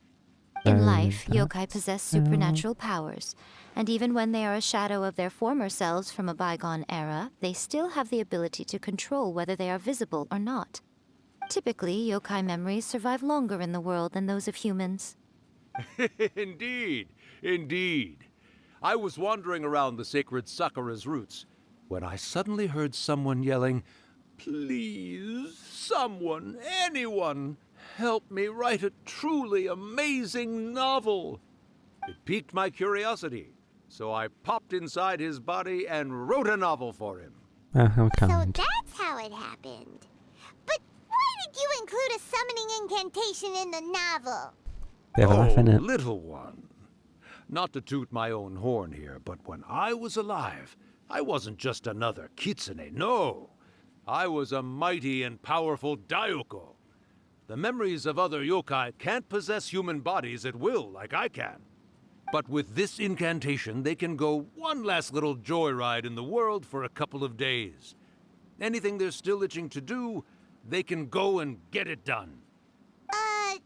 In life, yokai possess supernatural powers, and even when they are a shadow of their former selves from a bygone era, they still have the ability to control whether they are visible or not. Typically, yokai memories survive longer in the world than those of humans. Indeed, indeed. I was wandering around the sacred Sakura's roots when I suddenly heard someone yelling, "Please, someone, anyone, help me write a truly amazing novel." It piqued my curiosity, so I popped inside his body and wrote a novel for him. Oh, how So kind. that's how it happened. But why did you include a summoning incantation in the novel? Bit of a laugh in it. Little one. Not to toot my own horn here, but when I was alive, I wasn't just another kitsune, no. I was a mighty and powerful Daiyoko. The memories of other yokai can't possess human bodies at will like I can. But with this incantation, they can go one last little joyride in the world for a couple of days. Anything they're still itching to do, they can go and get it done. But...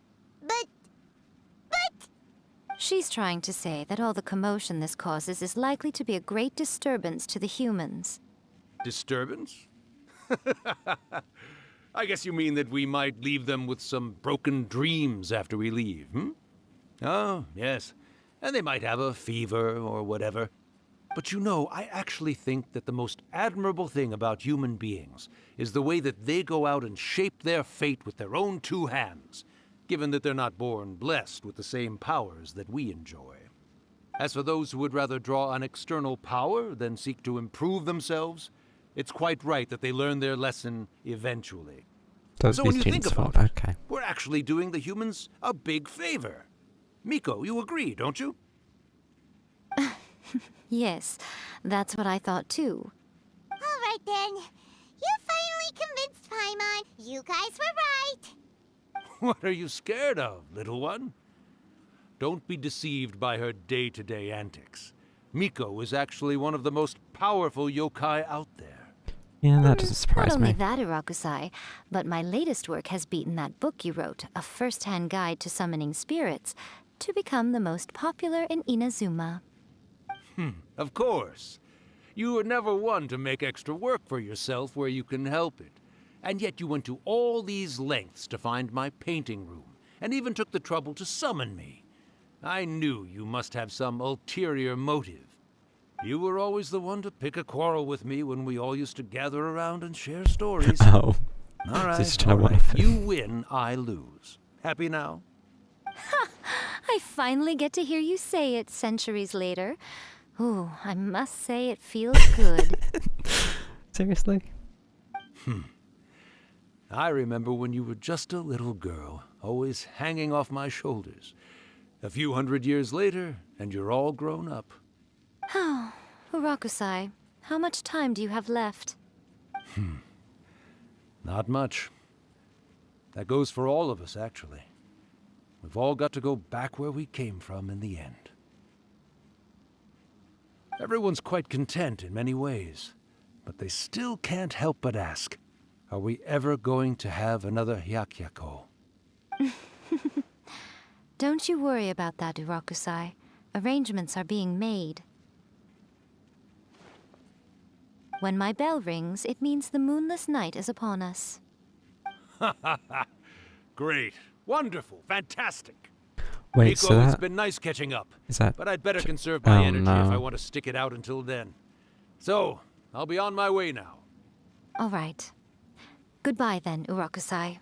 She's trying to say that all the commotion this causes is likely to be a great disturbance to the humans. Disturbance? I guess you mean that we might leave them with some broken dreams after we leave, hmm? Oh, yes. And they might have a fever or whatever. But you know, I actually think that the most admirable thing about human beings is the way that they go out and shape their fate with their own two hands, given that they're not born blessed with the same powers that we enjoy. As for those who would rather draw on external power than seek to improve themselves, it's quite right that they learn their lesson eventually. Those So when you think students about fault. it, Okay. we're actually doing the humans a big favor. Miko, you agree, don't you? Yes, that's what I thought too. All right then. You finally convinced Paimon. You guys were right. What are you scared of, little one? Don't be deceived by her day-to-day antics. Miko is actually one of the most powerful yokai out there. Yeah, that doesn't surprise Not only me. that, Urakusai, but my latest work has beaten that book you wrote, A First-Hand Guide to Summoning Spirits, to become the most popular in Inazuma. Of course. You were never one to make extra work for yourself where you can help it. And yet you went to all these lengths to find my painting room, and even took the trouble to summon me. I knew you must have some ulterior motive. You were always the one to pick a quarrel with me when we all used to gather around and share stories. Oh. All right, Just all trying to right. laugh. You win, I lose. Happy now? I finally get to hear you say it centuries later. Ooh, I must say it feels good. Seriously? I remember when you were just a little girl, always hanging off my shoulders. A few hundred years later, and you're all grown up. Oh, Urakusai, how much time do you have left? Not much. That goes for all of us, actually. We've all got to go back where we came from in the end. Everyone's quite content in many ways, but they still can't help but ask, are we ever going to have another Hyakyako? Don't you worry about that, Urakusai. Arrangements are being made. When my bell rings, it means the moonless night is upon us. Great. Wonderful. Fantastic. Wait, Miko, so it's that... been nice catching up. Is that... But I'd better conserve my energy no. if I want to stick it out until then. So, I'll be on my way now. All right. Goodbye then, Urakusai.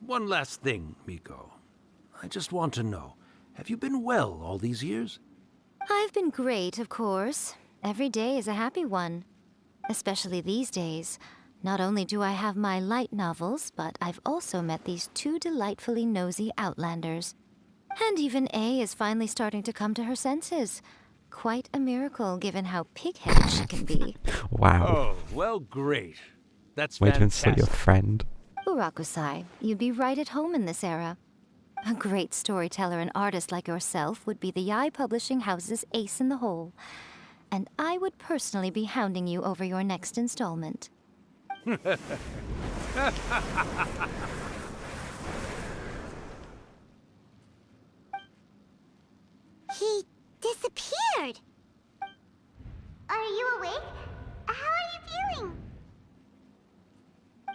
One last thing, Miko. I just want to know, have you been well all these years? I've been great, of course. Every day is a happy one. Especially these days. Not only do I have my light novels, but I've also met these two delightfully nosy outlanders. And even A is finally starting to come to her senses. Quite a miracle, given how pig-headed she can be. Wow. Oh, well, great. That's Way to insult fantastic. your friend. Urakusai, you'd be right at home in this era. A great storyteller and artist like yourself would be the Yae Publishing House's ace in the hole. And I would personally be hounding you over your next installment. He disappeared. Are you awake? How are you feeling?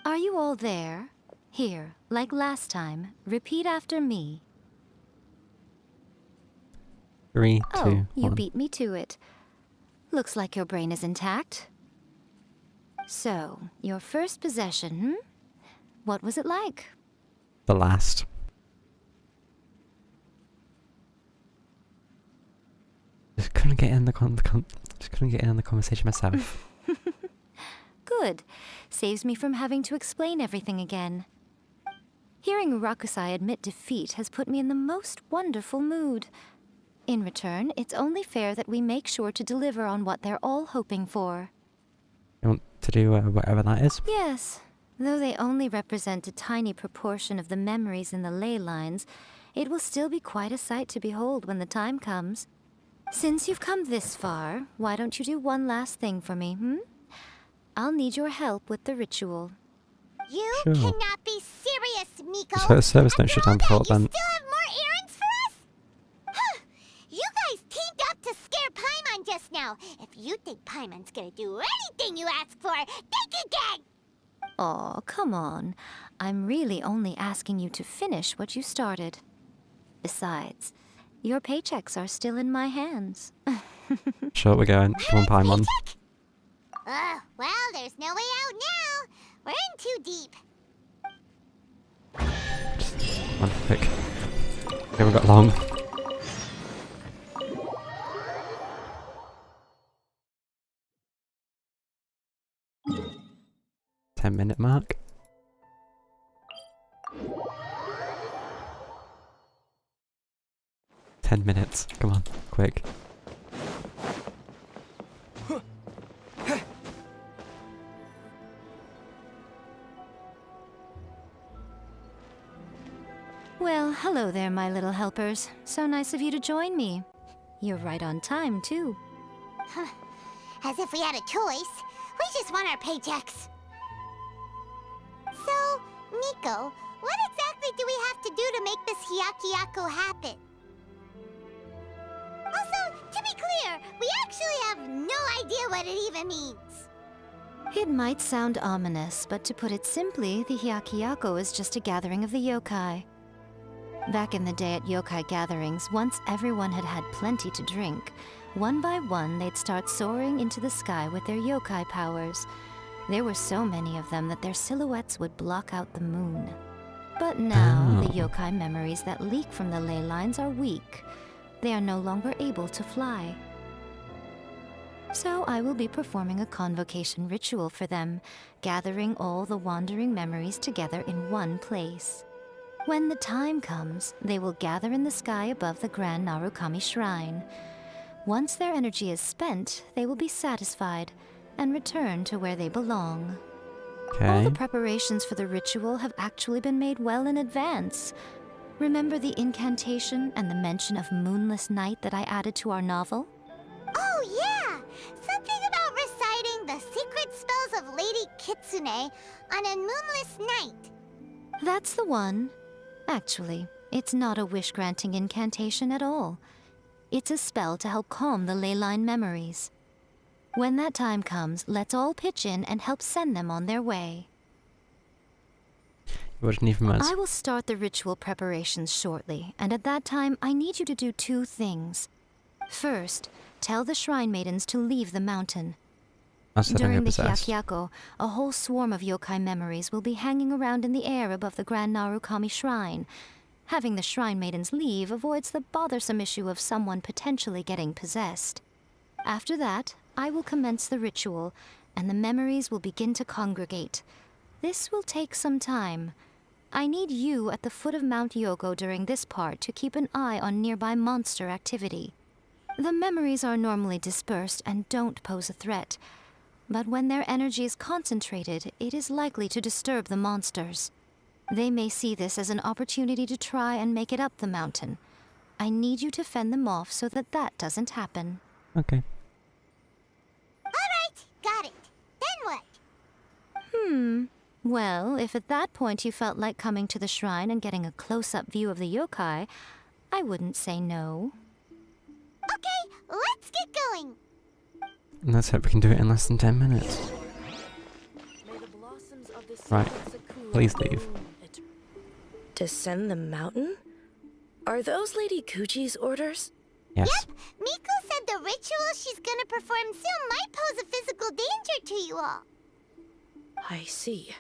Are you all there? Here, like last time, repeat after me. 3, 2, Oh, you 1. beat me to it. Looks like your brain is intact. So, your first possession, What was it like? The last. Just couldn't get in the conversation myself. Good. Saves me from having to explain everything again. Hearing Urakusai admit defeat has put me in the most wonderful mood. In return, it's only fair that we make sure to deliver on what they're all hoping for. You want to do whatever that is? Yes, though they only represent a tiny proportion of the memories in the ley lines, it will still be quite a sight to behold when the time comes. Since you've come this far, why don't you do one last thing for me, I'll need your help with the ritual. You Sure. cannot be serious, Miko. So a service note should done before You then. still have more errands for us? Huh. You guys teamed up to scare Paimon just now. If you think Paimon's gonna do anything you ask for, think again! Aw, come on. I'm really only asking you to finish what you started. Besides, your paychecks are still in my hands. Sure, we're going. Come on, Paimon. Well, there's no way out now. We're in too deep. One quick. Okay, we've got long. 10-minute mark. Ten minutes. Come on, quick. Well, hello there, my little helpers. So nice of you to join me. You're right on time, too. As if we had a choice. We just want our paychecks. So, Miko, what exactly do we have to do to make this Hyakyako happen? Also, to be clear, we actually have no idea what it even means. It might sound ominous, but to put it simply, the Hyakyako is just a gathering of the yokai. Back in the day at yokai gatherings, once everyone had had plenty to drink, one by one they'd start soaring into the sky with their yokai powers. There were so many of them that their silhouettes would block out the moon. But now, the yokai memories that leak from the ley lines are weak. They are no longer able to fly. So I will be performing a convocation ritual for them, gathering all the wandering memories together in one place. When the time comes, they will gather in the sky above the Grand Narukami Shrine. Once their energy is spent, they will be satisfied and return to where they belong. All the preparations for the ritual have actually been made well in advance. Remember the incantation and the mention of moonless night that I added to our novel? Oh yeah! Something about reciting the secret spells of Lady Kitsune on a moonless night. That's the one. Actually, it's not a wish-granting incantation at all. It's a spell to help calm the ley line memories. When that time comes, let's all pitch in and help send them on their way. What do you need from us? I will start the ritual preparations shortly, and at that time, I need you to do two things. First, tell the shrine maidens to leave the mountain. During the Hyakyako, a whole swarm of yokai memories will be hanging around in the air above the Grand Narukami Shrine. Having the shrine maidens leave avoids the bothersome issue of someone potentially getting possessed. After that, I will commence the ritual, and the memories will begin to congregate. This will take some time. I need you at the foot of Mount Yogo during this part to keep an eye on nearby monster activity. The memories are normally dispersed and don't pose a threat, but when their energy is concentrated, it is likely to disturb the monsters. They may see this as an opportunity to try and make it up the mountain. I need you to fend them off so that that doesn't happen. Okay. Alright, got it. Then what? Well, if at that point you felt like coming to the shrine and getting a close-up view of the yokai, I wouldn't say no. Okay, let's get going. And let's hope we can do it in less than 10 minutes. Right. Please leave. Descend the mountain? Are those Lady Guji's orders? Yes. Yep, Miko said the ritual she's gonna perform soon might pose a physical danger to you all. I see.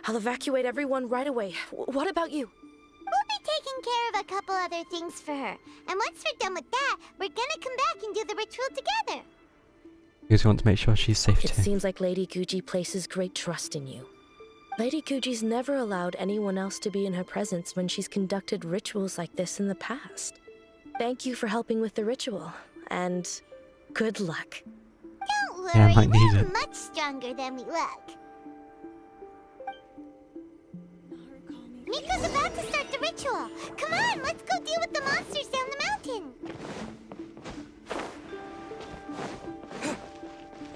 I'll evacuate everyone right away. What about you? We'll be taking care of a couple other things for her. And once we're done with that, we're gonna come back and do the ritual together. Because we want to make sure she's safe too. It seems like Lady Guji places great trust in you. Lady Guji's never allowed anyone else to be in her presence when she's conducted rituals like this in the past. Thank you for helping with the ritual, and good luck. Don't worry, Yeah, I might need we're it. much stronger than we look. Miko's about to start the ritual. Come on, let's go deal with the monsters down the mountain.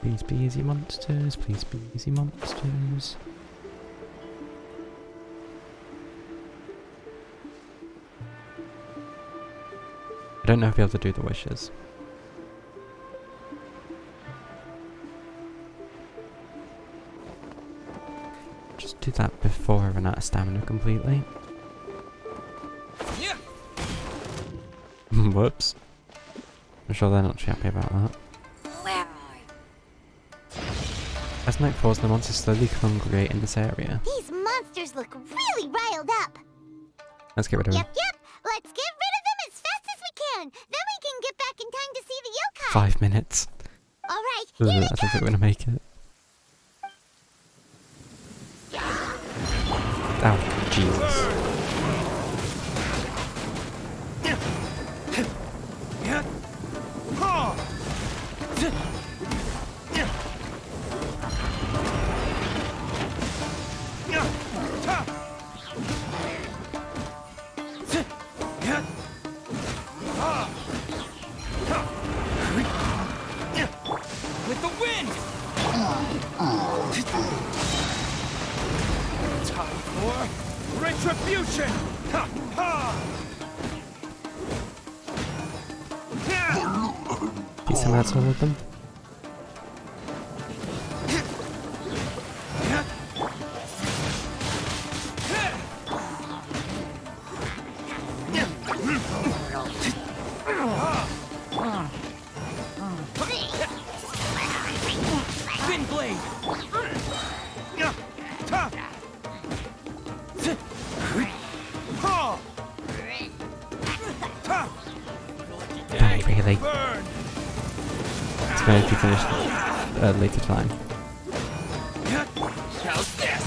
Please be easy monsters, please be easy monsters. I don't know if you'll be able to do the wishes. Just do that before I run out of stamina completely. Yeah. Whoops. I'm sure they're not too happy about that. Where? As night falls, the monsters slowly congregate in this area. These monsters look really riled up. Let's get rid of them. Yep. Let's get rid of them as fast as we can. Then we can get back in time to see the yokai. 5 minutes. All right, Ugh, here I don't think we're gonna make it. Oh, Jesus. With the wind! Time for retribution! Ha ha! Do you think that's all of them? Wind blade! Oh, really? It's going to be finished at a later time. How's this?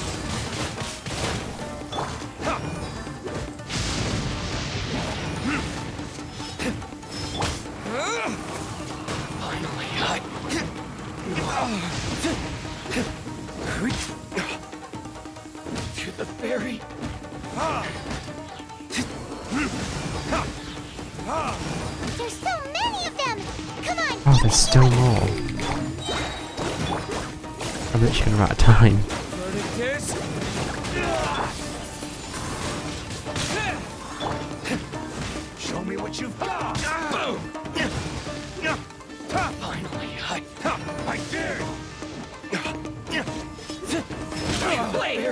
Finally, to the ferry. There's so many of them! Come on! Oh, there's still more. I'm literally going to run out of time. Verdict is... Show me what you've got! Boom! Finally, I did! Blade!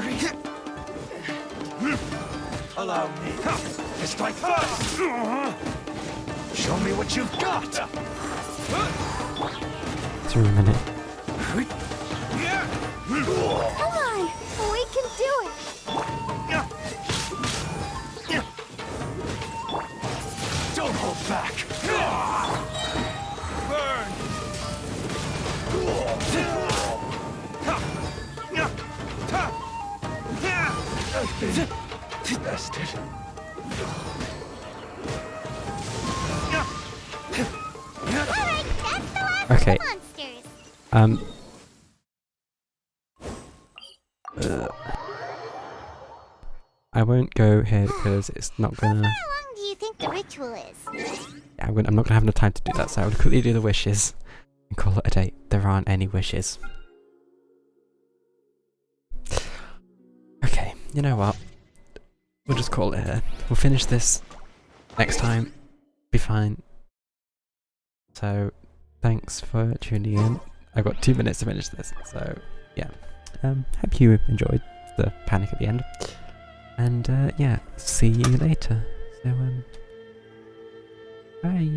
Allow me to strike first! Show me what you've got! 3 minutes. Come on! We can do it! Don't hold back! Burn! Bested. Alright, that's the last Okay. of the monsters. I won't go here because it's not gonna... How long do you think the ritual is? Yeah, I'm not gonna have enough time to do that, so I would quickly do the wishes and call it a day. There aren't any wishes. Okay, you know what? We'll just call it here. We'll finish this next time. Be fine. So, thanks for tuning in. I've got 2 minutes to finish this, so yeah. Hope you enjoyed the panic at the end. And yeah, see you later. So, bye.